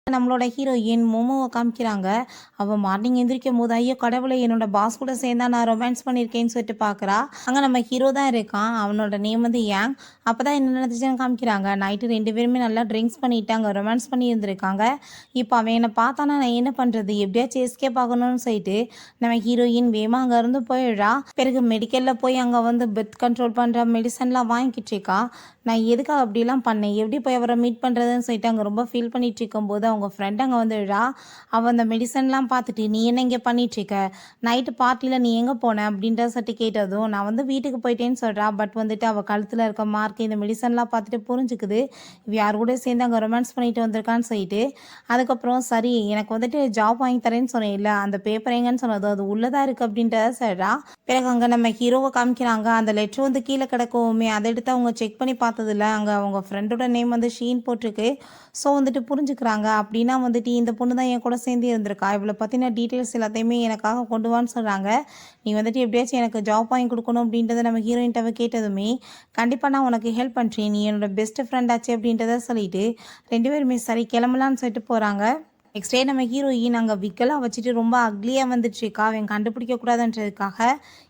நம்மளோட ஹீரோயின் மோமோவ காமிக்கிறாங்க. அவ மார்னிங் எந்திரிக்கும்போது, "ஐயோ கடவுளே! என்னோட பாஸ் கூட சேர்ந்தா நான் ரொமான்ஸ் பண்ணியிருக்கேன்னு" சொல்லிட்டு பார்க்குறா. அங்க நம்ம ஹீரோ தான் இருக்கான். அவனோட நேம் வந்து யாங். அப்பதான் என்ன நடந்துச்சுன்னு காமிக்கிறாங்க. நைட்டு 2 பேருமே நல்லா ட்ரிங்க்ஸ் பண்ணிட்டு அங்க ரொமான்ஸ் பண்ணி இருந்திருக்காங்க. இப்ப அவன் என்ன பார்த்தான்னா, நான் என்ன பண்றது? எப்படியாச்சும் எஸ்கேப் ஆகணும்னு சொல்லிட்டு, நம்ம ஹீரோயின் வேகமா அங்கருந்து போயிடுறா. பிறகு மெடிக்கல்ல போய் அங்க வந்து பெர்த் கண்ட்ரோல் பண்ற மெடிசன்லாம் வாங்கிக்கிட்டு இருக்கா. நான் எதுக்காக அப்படிலாம் பண்ணேன்? எப்படி போய் அவர மீட் பண்றதுன்னு சொல்லிட்டு அங்க ரொம்ப ஃபீல் பண்ணிட்டு இருக்கும்போது, அவங்க ஃப்ரெண்ட் அங்க வந்துடுறா. அவ அந்த மெடிசன்லாம் பார்த்துட்டு, "நீ என்ன இங்க பண்ணிட்டுருக்க? நைட்டு பார்ட்டில நீ எங்க போன?" அப்படின்ற சொல்லிட்டு கேட்டதும், "நான் வந்து வீட்டுக்கு போயிட்டேன்னு" சொல்றா. பட் வந்துட்டு அவ கழுத்துல இருக்க மார்க் இந்த மெடிசன்லாம் பார்த்துட்டு புரிஞ்சுக்குது. இவ யார் கூடயோ சேர்ந்து அங்க ரொமான்ஸ் பண்ணிட்டு வந்திருக்கான்னு சொல்லிட்டு. அதுக்கப்புறம் சரி எனக்கு வந்துட்டு ஜாப் வாங்கி தரேன்னு சொன்னேன்ல, அந்த பேப்பர் எங்கன்னு சொன்னதும், "அது உள்ள தான் இருக்கு" அப்படின்றத சொல்றா. பிறகு அங்க நம்ம ஹீரோவ காமிக்கிறாங்க. அந்த லெட்டர் வந்து கீழ கிடக்கவுமே, அத எடுத்து அவங்க செக் பண்ணி பார்த்ததுல, அங்க அவங்க ஃப்ரெண்டோட நேம் வந்து ஷீன் போட்டிருக்கு. ஸோ வந்துட்டு புரிஞ்சுக்கிறாங்க. அப்படின்னா வந்துட்டு இந்த பொண்ணு தான் என் கூட சேர்ந்து இருந்திருக்கா. இவள பத்தின டீட்டெயில்ஸ் எல்லாத்தையுமே எனக்காக கொண்டு வான்னு சொல்றாங்க. நீ வந்துட்டு எப்படியாச்சும் எனக்கு ஜாப் வாங்கி குடுக்கணும் அப்படின்றத நம்ம ஹீரோயின்ட்ட அவ கேட்டதுமே, கண்டிப்பா நான் உனக்கு ஹெல்ப் பண்றேன். நீ என்னோட பெஸ்ட் ஃப்ரெண்ட் ஆச்சே அப்படின்றத சொல்லிட்டு, 2 பேருமே சரி கிளம்பலான்னு சொல்லிட்டு போறாங்க. நெக்ஸ்ட் டே நம்ம ஹீரோயின் அங்க விக்கெல்லாம் வச்சுட்டு ரொம்ப அக்லியா வந்துட்டுருக்கா. அவன் கண்டுபிடிக்க கூடாதுன்றதுக்காக.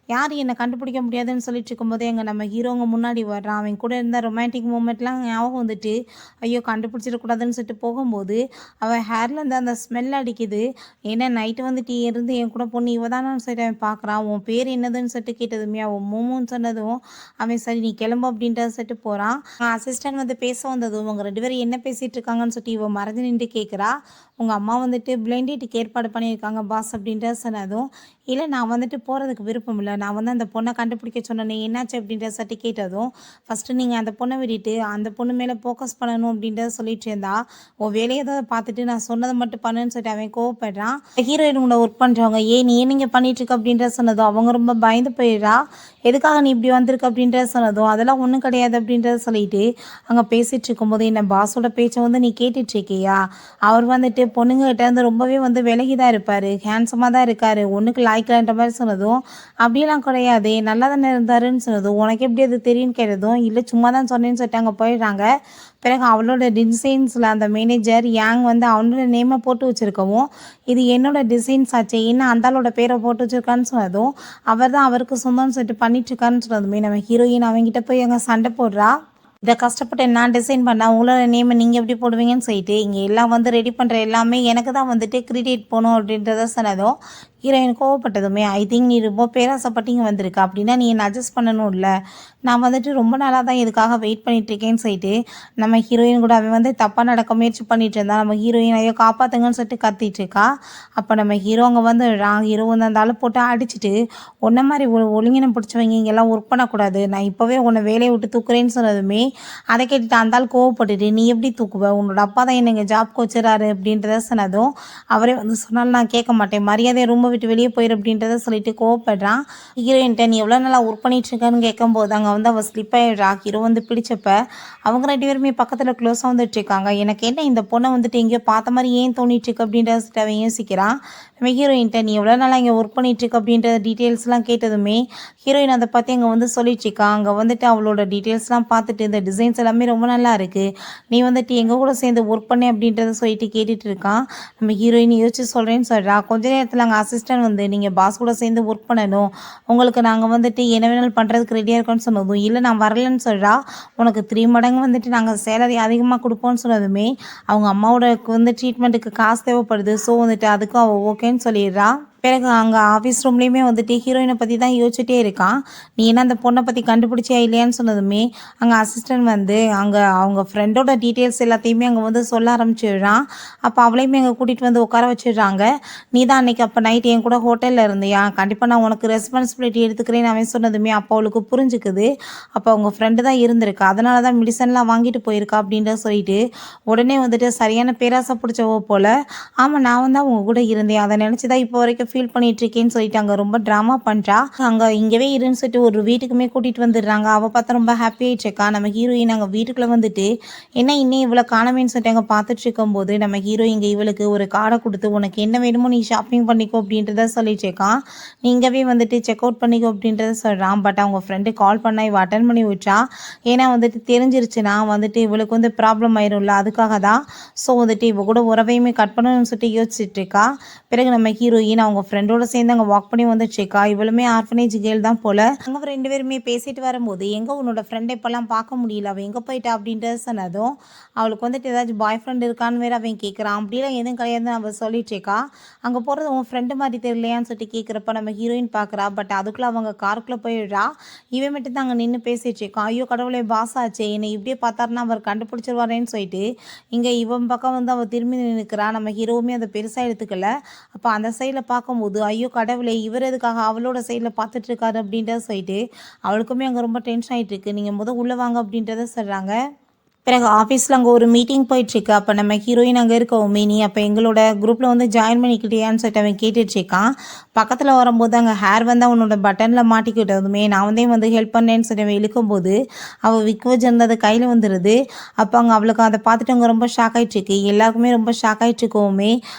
யார் என்ன கண்டுபிடிக்க முடியாதுன்னு சொல்லிட்டு இருக்கும்போதே, எங்க நம்ம ஹீரோங்க முன்னாடி வர்றான். அவன் கூட இருந்த ரொமான்டிக் மூமெண்ட்லாம் ஞாபகம் வந்துட்டு, ஐயோ! கண்டுபிடிச்சிடக்கூடாதுன்னு சொல்லிட்டு போகும்போது, அவன் ஹேர்லேருந்து அந்த ஸ்மெல் அடிக்குது. ஏன்னா நைட்டு வந்துட்டு இருந்து என் கூட பொண்ணு இவ தானான்னு சொல்லிட்டு அவன் பார்க்குறான். உன் பேர் என்னதுன்னு சொல்லிட்டு கேட்டதுமே, அவன் மோமோன்னு சொன்னதும், அவன் சரி நீ கிளம்பு அப்படின்றத சொல்லிட்டு போறான். அசிஸ்டன்ட் வந்து பேச வந்ததும், இவங்க 2 பேரும் என்ன பேசிட்டு இருக்காங்கன்னு சொல்லிட்டு இவ மறைஞ்சு நின்டு கேட்குறா. உங்க அம்மா வந்துட்டு பிளைண்ட் டேட்டுக்கு ஏற்பாடு பண்ணியிருக்காங்க பாஸ் அப்படின்றத சொன்னதும், இல்ல நான் வந்துட்டு போறதுக்கு விருப்பம் இல்ல. நான் வந்து அந்த பொண்ண கண்டுபிடிக்க சொன்னேனே என்னாச்சு அப்படின்றத சட்டி கேட்டதும், ஃபர்ஸ்ட்டு நீங்க அந்த பொண்ண விட்டுட்டு, அந்த பொண்ணு மேல ஃபோக்கஸ் பண்ணணும் அப்படின்றத சொல்லிட்டு இருந்தா. உன் வேலைய ஏதாவது பார்த்துட்டு நான் சொன்னத மட்டும் பண்ணுன்னு சொல்லிட்டு அவன் கோவப்படுறான். ஹீரோயின் கூட ஒர்க் பண்றவங்க, "ஏன் நீ என்னங்க பண்ணிட்டு இருக்க?" அப்படின்றத சொன்னதும், அவங்க ரொம்ப பயந்து போயிடுறா. "எதுக்காக நீ இப்படி வந்திருக்க?" அப்படின்றத சொன்னதும், "அதெல்லாம் ஒண்ணும் கிடையாது" அப்படின்றத சொல்லிட்டு, அங்க பேசிட்டு இருக்கும்போது, "என்ன பாஸோட பேச்ச வந்து நீ கேட்டுட்டு இருக்கியா? அவர் வந்துட்டு பொண்ணுங்ககிட்ட இருந்து ரொம்பவே வந்து விலகி தான் இருப்பாரு. ஹேண்ட்ஸமா தான் இருக்காரு. ஒண்ணுக்கு லாய்க்கலன்ற மாரி சொன்னதும், "அப்படியெல்லாம் கிடையாதே! நல்லா தானே இருந்தாருன்னு" சொன்னதும், "உனக்கு எப்படி அது தெரியும்ன்னு?" கேட்டதும், "இல்ல சும்மா தான் சொன்னேன்னு" சொல்லிட்டு அங்க போயிடுறாங்க. பிறகு அவளோட டிசைன்ஸ்ல அந்த மேனேஜர் யாங் வந்து அவனோட நேம போட்டு வச்சிருக்கவும், "இது என்னோட டிசைன்ஸ் ஆச்சே! என்ன அந்த ஆளோட பேர போட்டு வச்சிருக்கான்னு" சொன்னதும், அவர் தான் அவருக்கு சொந்தம்னு சொல்லிட்டு பண்ணிட்டு இருக்காருன்னு சொன்னதுமே, நம்ம ஹீரோயின் அவன்கிட்ட போய் அங்க சண்டை போடுறா. இத கஷ்டப்பட்டு நான் டிசைன் பண்ணா, உங்களோட நேம நீங்க எப்படி போடுவீங்கன்னு சொல்லிட்டு, இங்க எல்லாம் வந்து ரெடி பண்ற எல்லாமே எனக்கு தான் வந்துட்டு கிரெடிட் போணும் அப்படின்றத சொன்னதும், ஹீரோயின் கோவப்பட்டதுமே, "ஐ திங்க் நீ ரொம்ப பேராசைப்பட்டு இங்க வந்திருக்க. அப்படின்னா நீ என்ன அட்ஜஸ்ட் பண்ணணும்ல. நான் வந்துட்டு ரொம்ப நாளா தான் இதுக்காக வெயிட் பண்ணிட்டு இருக்கேன்னு" சொல்லிட்டு, நம்ம ஹீரோயின் கூட அவன் வந்து தப்பா நடக்க முயற்சி பண்ணிட்டு இருந்தான். நம்ம ஹீரோயின் ஐயோ காப்பாத்துங்கன்னு சொல்லிட்டு கத்திட்டு இருக்கா. அப்ப நம்ம ஹீரோ அங்க வந்துடுறான். ஹீரோ வந்து அந்த ஆள போட்டு அடிச்சுட்டு, "உன்ன மாரி ஒழுங்கீனம் பிடிச்சவங்க இங்கெல்லாம் ஒர்க் பண்ணக்கூடாது. நான் இப்பவே உன்ன வேலைய விட்டு தூக்குறேன்னு" சொன்னதுமே, அத கேட்டுட்டு அந்த ஆள் கோவப்பட்டுட்டு, "நீ எப்படி தூக்குவ? உன்னோட அப்பா தான் என்ன இங்க ஜாப்க்கு வச்சுறாரு" அப்படின்றத சொன்னதும், அவரே வந்து சொன்னாலும் நான் கேட்க மாட்டேன். மரியாதையா ரூம விட்டு வெளிய போயிரு அப்படின்றத சொல்லிட்டு கோவப்படுறான். ஹீரோயின்ட்ட, "நீ எவ்வளோ நாளா ஒர்க் பண்ணிட்டு இருக்கன்னு?" கேட்கும்போது, அங்க வந்து அவ ஸ்லிப் ஆயிடுறா. ஹீரோ வந்து பிடிச்சப்ப, அவங்க 2 பேருமே பக்கத்துல க்ளோஸா வந்துட்டு இருக்காங்க. எனக்கு என்ன இந்த பொண்ண வந்துட்டு எங்கேயோ பார்த்த மாரி ஏன் தோணிட்டு இருக்கு அப்படின்றத சொல்லிட்டு அவன் யோசிக்கிறான். நம்ம ஹீரோயின்ட்ட, "நீ எவ்வளோ நாளா இங்க ஒர்க் பண்ணிட்டு இருக்க?" அப்படின்ற டீட்டெயில்ஸ்லாம் கேட்டதுமே, ஹீரோயின் அத பத்தி அங்க வந்து சொல்லிட்டு இருக்கா. அங்க வந்துட்டு அவளோட டீட்டெயில்ஸ்லாம் பார்த்துட்டு, "இந்த டிசைன்ஸ் எல்லாமே ரொம்ப நல்லா இருக்கு. நீ வந்துட்டு எங்க கூட சேர்ந்து ஒர்க் பண்ணு" அப்படின்றத சொல்லிட்டு கேட்டுட்டு இருக்கான். நம்ம ஹீரோயின் யோசிச்சு சொல்றேன்னு சொல்றா. கொஞ்ச நேரத்துல அங்க அசிஸ்டன்ட் வந்து, "நீங்க பாஸ் கூட சேர்ந்து ஒர்க் பண்ணணும். உங்களுக்கு நாங்க வந்துட்டு என்ன வேணாலும் பண்றதுக்கு ரெடியா இருக்கோம்ன்னு" சொன்னதும், "இல்ல நான் வரலன்னு" சொல்றா. "உனக்கு 3 மடங்கு வந்துட்டு நாங்க சேலரி அதிகமா குடுப்போம்ன்னு" சொன்னதுமே, அவங்க அம்மாவோட வந்து ட்ரீட்மெண்ட்டுக்கு காசு தேவைப்படுது. ஸோ வந்துட்டு அதுக்கும் அவ ஓகேன்னு சொல்லிடுறா. பிறகு அங்க ஆஃபீஸ் ரூம்லயுமே வந்துட்டு ஹீரோயின பத்தி தான் யோசிச்சுட்டே இருக்கான். "நீ என்ன அந்த பொண்ண பத்தி கண்டுபிடிச்சியா இல்லையான்னு" சொன்னதுமே, அங்க அசிஸ்டன்ட் வந்து அங்க அவங்க ஃப்ரெண்டோட டீட்டெயில்ஸ் எல்லாத்தையுமே அங்க வந்து சொல்ல ஆரம்பிச்சிடுறான். அப்ப அவளையுமே அங்க கூட்டிட்டு வந்து உட்கார வச்சிடுறாங்க. "நீ தான் அன்னைக்கு அப்ப நைட் என் கூட ஹோட்டல்ல இருந்தியா? கண்டிப்பா நான் உனக்கு ரெஸ்பான்சிபிலிட்டி எடுத்துக்கிறேன்னு" அவன் சொன்னதுமே, அப்போ அவளுக்கு புரிஞ்சுக்குது. அப்ப அவங்க ஃப்ரெண்டு தான் இருந்திருக்கா. அதனால தான் மெடிசன்லாம் வாங்கிட்டு போயிருக்கா அப்படின்றத சொல்லிட்டு, உடனே வந்துட்டு சரியான பேராசை பிடிச்சவ போல, "ஆமா நான் தான் உங்க கூட இருந்தேன். அத நினைச்சு தான் இப்போ வரைக்கும் ஃபீல் பண்ணிட்டு இருக்கேன்னு சொல்லிட்டு அங்கே ரொம்ப ட்ராமா பண்ணுறா. அங்கே இங்கேவே இருன்னு சொல்லிட்டு ஒரு வீட்டுக்குமே கூட்டிகிட்டு வந்துடுறாங்க. அவள் பார்த்தா ரொம்ப ஹாப்பி ஆயிடுச்சுக்கா. நம்ம ஹீரோயின் அங்கே வீட்டுக்குள்ளே வந்துட்டு என்ன இன்னும் இவ்வளோ காணமேன்னு சொல்லிட்டு அங்கே பார்த்துட்டு இருக்கும்போது நம்ம ஹீரோ இங்கே இவளுக்கு ஒரு கார்டை கொடுத்து உனக்கு என்ன வேணுமோ நீ ஷாப்பிங் பண்ணிக்கோ அப்படின்றத சொல்லிச்சேக்கா. நீ இங்கேவே வந்துட்டு செக் அவுட் பண்ணிக்கோ அப்படின்றத சொல்கிறான். பட் அவங்க ஃப்ரெண்டு கால் பண்ணால் இவ அட்டன் பண்ணி விட்டா. ஏன்னா வந்துட்டு தெரிஞ்சிருச்சுன்னா வந்துட்டு இவளுக்கு வந்து ப்ராப்ளம் ஆயிரும்ல, அதுக்காக தான். ஸோ வந்துட்டு இவ கூட உறவையுமே கட் பண்ணணும்னு சொல்லிட்டு யோசிச்சுட்டு இருக்கா. பிறகு நம்ம ஹீரோயின் அவங்க ஃப்ரெண்டோட சேர்ந்து அங்கே வாக் பண்ணி வந்துட்டுருக்கா. இவளுமே ஆர்ஃபனேஜ் கேர்ள் தான் போல. அவங்க ரெண்டு பேருமே பேசிட்டு வரும்போது எங்கே உன்னோட ஃப்ரெண்டை இப்போல்லாம் பார்க்க முடியல, அவள் எங்கே போயிட்டா அப்படின்றத சொன்னதும் அவளுக்கு வந்துட்டு ஏதாச்சும் பாய் ஃப்ரெண்ட் இருக்கான்னு வேறு அவன் கேட்குறான். அப்படிலாம் எதுவும் கிடையாதுன்னு அவள் சொல்லிட்டு இருக்கா. அங்கே போகிறது உன் ஃப்ரெண்டு மாதிரி தெரியலையான்னு சொல்லிட்டு கேட்குறப்ப நம்ம ஹீரோயின் பார்க்குறா. பட் அதுக்குள்ளே அவங்க காருக்குள்ளே போயிடுறா. இவன் மட்டும் தான் அங்கே நின்று பேசிட்டு இருக்கான். ஐயோ கடவுளே, பாஸ் ஆச்சே, என்னை இப்படியே பார்த்தாருன்னா அவர் கண்டுபிடிச்சிருவாரேன்னு சொல்லிட்டு இங்கே இவன் பக்கம் வந்து அவள் திரும்பி நிற்கிறா. நம்ம ஹீரோவுமே அதை பெருசாக எடுத்துக்கல. அப்போ அந்த சைடில் பார்க்கும்போது ஐயோ கடவுளே, இவர் எதுக்காக அவளோட சைடில் பார்த்துட்டு இருக்காரு அப்படின்றத சொல்லிட்டு அவளுக்குமே அங்கே ரொம்ப டென்ஷன் ஆகிட்டு இருக்கு. நீங்கள் உள்ளே வாங்க அப்படின்றத சொல்கிறாங்க. பிறகு ஆஃபீஸில் அங்கே ஒரு மீட்டிங் போயிட்டுருக்கு. அப்போ நம்ம ஹீரோயின் அங்கே இருக்கவுமே நீ அப்போ எங்களோட குரூப்பில் வந்து ஜாயின் பண்ணிக்கிட்டியான்னு சொல்லிட்டு அவன் கேட்டுட்ருக்கான். பக்கத்தில் வரும்போது அங்கே ஹேர் வந்து அவனோட பட்டனில் மாட்டிக்கிட்டதுமே நான் வந்து ஹெல்ப் பண்ணேன்னு சொல்லி அவன் இழுக்கும்போது அவள் விக்வஜ் இருந்தது கையில் வந்துடுது. அப்போ அங்கே அவளுக்கு அதை பார்த்துட்டு அவங்க ரொம்ப ஷாக் ஆகிட்டுருக்கு. எல்லாருக்குமே ரொம்ப ஷாக் ஆகிட்டுருக்கவுமே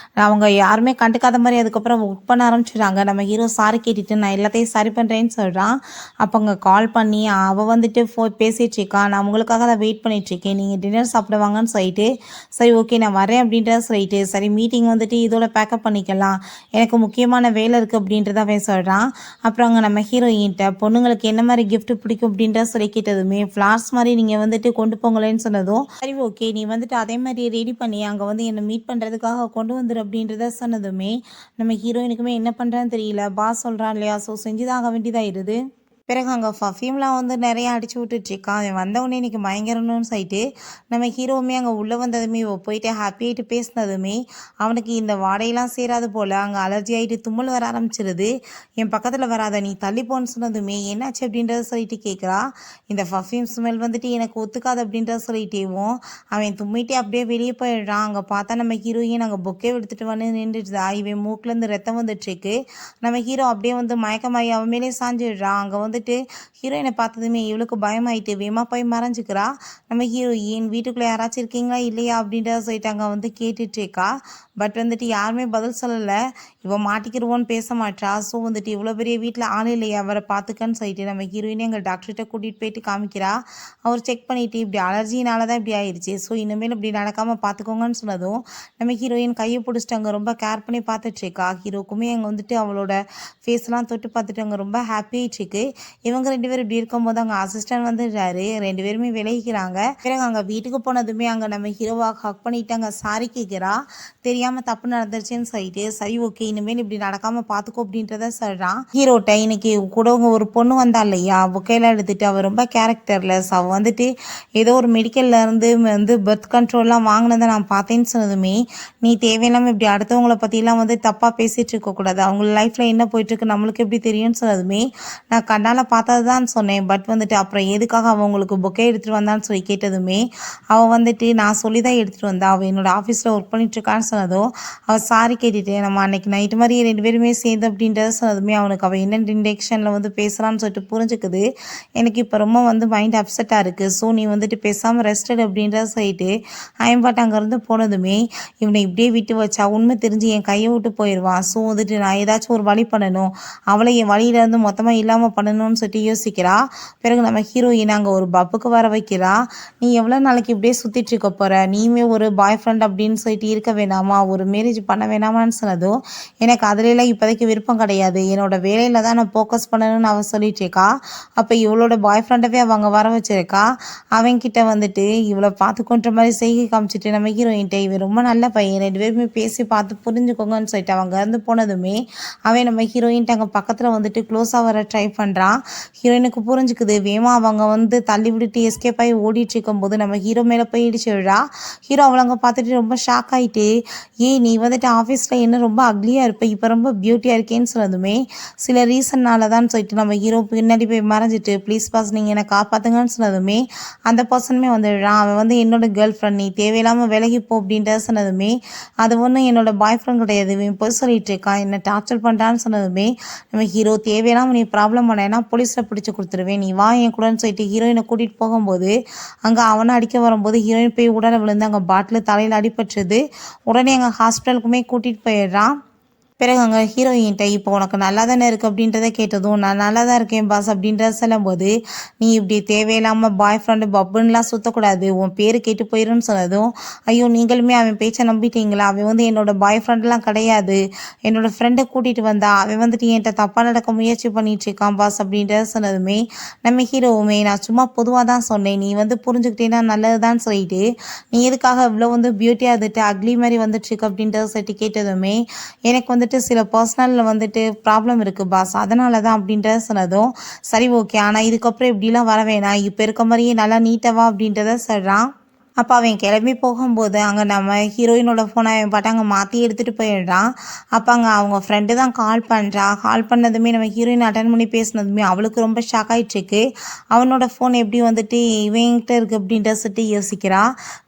அவங்க யாருமே கண்டுக்காத மாதிரி அதுக்கப்புறம் ஒர்க் பண்ண ஆரம்பிச்சிடுறாங்க. நம்ம ஹீரோ சாரி கேட்டுட்டு நான் எல்லாத்தையும் சரி பண்ணுறேன்னு சொல்கிறான். அப்போ அங்கே கால் பண்ணி அவள் வந்துட்டு பேசிகிட்ருக்கான். நான் உங்களுக்காக தான் வெயிட் பண்ணிகிட்ருக்கேன், நீங்கள் டின்னர் சாப்பிடுவாங்கன்னு சொல்லிட்டு சரி ஓகே நான் வரேன் அப்படின்றத சொல்லிட்டு சரி மீட்டிங் வந்துட்டு இதோட பேக்கப் பண்ணிக்கலாம், எனக்கு முக்கியமான வேலை இருக்குது அப்படின்றத அவன் சொல்கிறான். அப்புறம் அங்கே நம்ம ஹீரோயின்ட்ட பொண்ணுங்களுக்கு என்ன மாதிரி கிஃப்ட் பிடிக்கும் அப்படின்றத சொல்லி கேட்டதுமே ஃப்ளார்ஸ் மாதிரி நீங்கள் வந்துட்டு கொண்டு போங்களேன்னு சொன்னதும் சரி ஓகே நீ வந்துட்டு அதே மாதிரி ரெடி பண்ணி அங்கே வந்து என்னை மீட் பண்ணுறதுக்காக கொண்டு வந்துரு அப்படின்றத சொன்னதுமே நம்ம ஹீரோயினுக்குமே என்ன பண்ணுறான்னு தெரியல. பாஸ் சொல்கிறான் இல்லையா, ஸோ செஞ்சுதான் ஆக வேண்டியதாகிடுது. பிறகு அங்கே பர்ஃப்யூம்லாம் வந்து நிறையா அடிச்சு விட்டுட்ருக்கான். அவன் வந்தவுடனே இன்றைக்கி பயங்கரம்னு சொல்லிட்டு நம்ம ஹீரோவுமே அங்கே உள்ளே வந்ததுமே போயிட்டு ஹாப்பியாகிட்டு பேசினதுமே அவனுக்கு இந்த வாடையெல்லாம் சேராது போல் அங்கே அலர்ஜி ஆகிட்டு தும்மல் வர ஆரம்பிச்சிருது. என் பக்கத்தில் வராத, நீ தள்ளி போன்னு சொன்னதுமே என்னாச்சு அப்படின்றத சொல்லிட்டு கேட்குறா. இந்த பர்ஃப்யூம் ஸ்மெல் வந்துட்டு எனக்கு ஒத்துக்காது அப்படின்றத சொல்லிட்டேவும் அவன் தும்மிட்டே அப்படியே வெளியே போயிடுறான். அங்கே பார்த்தா நம்ம ஹீரோயின் அங்கே பொக்கே எடுத்துகிட்டு வந்து நின்றுடுதா. இவன் மூக்கிலேருந்து ரத்தம் வந்துட்டுருக்கு. நம்ம ஹீரோ அப்படியே வந்து மயக்கமாயி அவன் மேலே சாஞ்சிடுறான். அங்கே வந்துட்டு ஹீரோயினை பார்த்ததுமே இவளுக்கு பயமாயிட்டு வேமா போய் மறைஞ்சிக்கிறா. நம்ம ஹீரோயின் வீட்டுக்குள்ளே யாராச்சும் இருக்கீங்களா இல்லையா அப்படின்றத சொல்லிட்டு அங்கே வந்து கேட்டுட்ருக்கா. பட் வந்துட்டு யாருமே பதில் சொல்லலை. இவன் மாட்டிக்கிடுவோன்னு பேச மாட்டா. ஸோ வந்துட்டு இவ்வளோ பெரிய வீட்டில் ஆள் இல்லையா அவரை பார்த்துக்கன்னு சொல்லிட்டு நம்ம ஹீரோயினே எங்கள் டாக்டர்கிட்ட கூட்டிகிட்டு போயிட்டு காமிக்கிறா. அவர் செக் பண்ணிவிட்டு இப்படி அலர்ஜினால தான் இப்படி ஆயிடுச்சு, ஸோ இனிமேல் இப்படி நடக்காமல் பார்த்துக்கோங்கன்னு சொன்னதும் நம்ம ஹீரோயின் கையை பிடிச்சிட்டு அங்கே ரொம்ப கேர் பண்ணி பார்த்துட்ருக்கா. ஹீரோக்குமே அங்கே வந்துட்டு அவளோட ஃபேஸ்லாம் தொட்டு பார்த்துட்டு அங்கே ரொம்ப ஹாப்பியாகிட்ருக்கு. இவங்க ரெண்டு பேரும் இப்படி இருக்கும்போது அங்கே அசிஸ்டன்ட் வந்துடுறாரு. ரெண்டு பேருமே விலகிக்கிறாங்க. பிறகு அங்கே வீட்டுக்கு போனதுமே அங்கே நம்ம ஹீரோவாக ஹக் பண்ணிட்டு அங்கே சாரி கேட்குறா. தெரியாமல் தப்பு நடந்துருச்சுன்னு சொல்லிட்டு சரி ஓகே இனிமேல் இப்படி நடக்காமல் பார்த்துக்கோ அப்படின்றத சொல்கிறான். ஹீரோட்ட இன்னைக்கு கூட ஒரு பொண்ணு வந்தா இல்லையா, புக்கையெல்லாம் எடுத்துட்டு அவள் ரொம்ப கேரக்டர்லெஸ். அவள் வந்துட்டு ஏதோ ஒரு மெடிக்கல்ல இருந்து வந்து பர்த் கண்ட்ரோல்லாம் வாங்கினதை நான் பார்த்தேன்னு சொன்னதுமே நீ தேவையில்லாமல் இப்படி அடுத்தவங்களை பற்றிலாம் வந்து தப்பாக பேசிகிட்டு இருக்கக்கூடாது, அவங்க லைஃப்பில் என்ன போயிட்டுருக்கு நம்மளுக்கு எப்படி தெரியும்னு சொன்னதுமே நான் கண்ணால் பார்த்தது தான் சொன்னேன். பட் வந்துட்டு அப்புறம் எதுக்காக அவள் உங்களுக்கு பொக்கே எடுத்துகிட்டு வந்தான்னு சொல்லி கேட்டதுமே அவள் வந்துட்டு நான் சொல்லி தான் எடுத்துகிட்டு வந்தா, அவள் என்னோட ஆஃபீஸில் ஒர்க் பண்ணிட்டுருக்கான்னு சொன்னதும் அவள் சாரி கேட்டுட்டு நம்ம அன்னைக்கு நைட்டு மாதிரி ரெண்டு பேருமே சேர்ந்து அப்படின்றத சொன்னதுமே அவனுக்கு அவள் என்ன டிரெக்ஷனில் வந்து பேசுகிறான்னு சொல்லிட்டு புரிஞ்சுக்குது. எனக்கு இப்போ ரொம்ப வந்து மைண்ட் அப்செட்டாக இருக்குது, ஸோ நீ வந்துட்டு பேசாமல் ரெஸ்டட் அப்படின்றத சொல்லிட்டு அயன்பாட்டு அங்கேருந்து போனதுமே இவனை இப்படியே விட்டு வச்சா உண்மை தெரிஞ்சு என் கையை விட்டு போயிடுவான். ஸோ வந்துட்டு நான் ஏதாச்சும் ஒரு வழி பண்ணணும், அவளை என் வழியிலேருந்து மொத்தமாக இல்லாமல் பண்ணணும்னு சொல்லிட்டு யோசிக்கிறா. பிறகு நம்ம ஹீரோயின் அங்கே ஒரு பப்புக்கு வர வைக்கிறா. நீ எவ்வளோ நாளைக்கு இப்படியே சுற்றிட்டு இருக்க போகிற, நீயுமே ஒரு பாய் ஃப்ரெண்ட் அப்படின்னு சொல்லிட்டு இருக்க வேணாமா, ஒரு மேரேஜ் பண்ண வேணாமான்னு சொன்னதும் எனக்கு அதுலலாம் இப்போதைக்கு விருப்பம் கிடையாது, என்னோட வேலையில் தான் நான் ஃபோக்கஸ் பண்ணணும்னு அவள் சொல்லிட்டு இருக்கா. அப்போ இவளோட பாய் ஃப்ரெண்டவே அவங்க வர வச்சிருக்கா. அவன்கிட்ட வந்துட்டு இவளை பார்த்துக்கொன்ற மாதிரி செய்கை காமிச்சிட்டு நம்ம ஹீரோயின்ட்ட இவன் ரொம்ப நல்ல பையன், ரெண்டு பேருமே பேசி பார்த்து புரிஞ்சுக்கோங்கன்னு சொல்லிட்டு அவங்க இருந்து போனதுமே அவன் நம்ம ஹீரோயின்ட்ட அங்கே பக்கத்தில் வந்துட்டு க்ளோஸாக வர ட்ரை பண்ணுறான். சொல்கிறான். ஹீரோயினுக்கு புரிஞ்சுக்குது. வேமா அவங்க வந்து தள்ளி விட்டுட்டு எஸ்கேப் ஆகி ஓடிட்டு இருக்கும்போது நம்ம ஹீரோ மேலே போய் இடிச்சு விழா. ஹீரோ அவளங்க பார்த்துட்டு ரொம்ப ஷாக் ஆகிட்டு, ஏய் நீ வந்துட்டு ஆஃபீஸில் என்ன ரொம்ப அக்லியாக இருப்ப, இப்போ ரொம்ப பியூட்டியாக இருக்கேன்னு சொன்னதுமே சில ரீசன்னால தான் சொல்லிட்டு நம்ம ஹீரோ பின்னாடி போய் மறைஞ்சிட்டு, ப்ளீஸ் பாஸ் நீங்கள் என்னை காப்பாற்றுங்கன்னு சொன்னதுமே அந்த பர்சனுமே வந்துடுறான். அவன் வந்து என்னோட கேர்ள் ஃப்ரெண்ட், நீ தேவையில்லாமல் விலகிப்போ அப்படின்ட்டு சொன்னதுமே அது ஒன்றும் என்னோட பாய் ஃப்ரெண்ட் கிடையாது, இவன் போய் சொல்லிட்டு இருக்கான், என்னை டார்ச்சர் பண்ணுறான்னு சொன்னதுமே நம்ம ஹீரோ தேவையில்லாமல் நீ ப்ராப்ளம் பண்ணேன்னா போலீஸில் பிடிச்சி கொடுத்துருவேன், நீ வா என் கூடன்னு சொல்லிட்டு ஹீரோயினை கூட்டிகிட்டு போகும்போது அங்கே அவனை அடிக்க வரும்போது ஹீரோயின் போய் உடனே விழுந்து அங்கே பாட்டில் தலையில் அடிபட்டுருது. உடனே அங்கே ஹாஸ்பிட்டலுக்குமே கூட்டிகிட்டு போயிடுறான். பிறகு அங்கே ஹீரோயின்ட்ட இப்போ உனக்கு நல்லா தானே இருக்குது அப்படின்றத கேட்டதும் நான் நல்லா தான் இருக்கேன் பாஸ் அப்படின்றத சொல்லும்போது, நீ இப்படி தேவையில்லாமல் பாய் ஃப்ரெண்டு பப்புன்னெலாம் சுற்றக்கூடாது, உன் பேர் கேட்டு போயிருன்னு சொன்னதும், ஐயோ நீங்களுமே அவன் பேச்சை நம்பிட்டீங்களா, அவன் வந்து என்னோடய பாய் ஃப்ரெண்டெலாம் கிடையாது, என்னோடய ஃப்ரெண்டை கூட்டிகிட்டு வந்தா அவன் வந்துட்டு என்கிட்ட தப்பாக நடக்க முயற்சி பண்ணிட்டு இருக்கான் பாஸ் அப்படின்றத சொன்னதுமே நம்ம ஹீரோவுமே நான் சும்மா பொதுவாக தான் சொன்னேன், நீ வந்து புரிஞ்சுக்கிட்டேன்னா நல்லது தான் சொல்லிட்டு நீ எதுக்காக இவ்வளோ வந்து பியூட்டியாக இருந்துட்டு அக்லி மாதிரி வந்துட்டுருக்கு அப்படின்றத சொல்லிட்டு கேட்டதுமே எனக்கு வந்துட்டு சில பர்சனலில் வந்துட்டு ப்ராப்ளம் இருக்குது பாஸ், அதனால தான் அப்படின்றத சொன்னதும் சரி ஓகே, ஆனால் இதுக்கப்புறம் இப்படிலாம் வர வேணாம், இப்போ இருக்க மாதிரியே நல்லா நீட்டவா அப்படின்றத சொல்கிறான். அப்போ அவன் கிளம்பி போகும்போது அங்கே நம்ம ஹீரோயினோட ஃபோனை அவன் பாட்டு அங்கே மாற்றி எடுத்துகிட்டு போயிடுறான். அப்போ அங்கே அவங்க ஃப்ரெண்டு தான் கால் பண்ணுறா. கால் பண்ணதுமே நம்ம ஹீரோயின் அட்டன் பண்ணி பேசினதுமே அவளுக்கு ரொம்ப ஷாக் ஆகிட்டுருக்கு. அவனோட ஃபோன் எப்படி வந்துட்டு இவன்கிட்ட இருக்குது அப்படின்ற சொல்லிட்டு யோசிக்கிறா.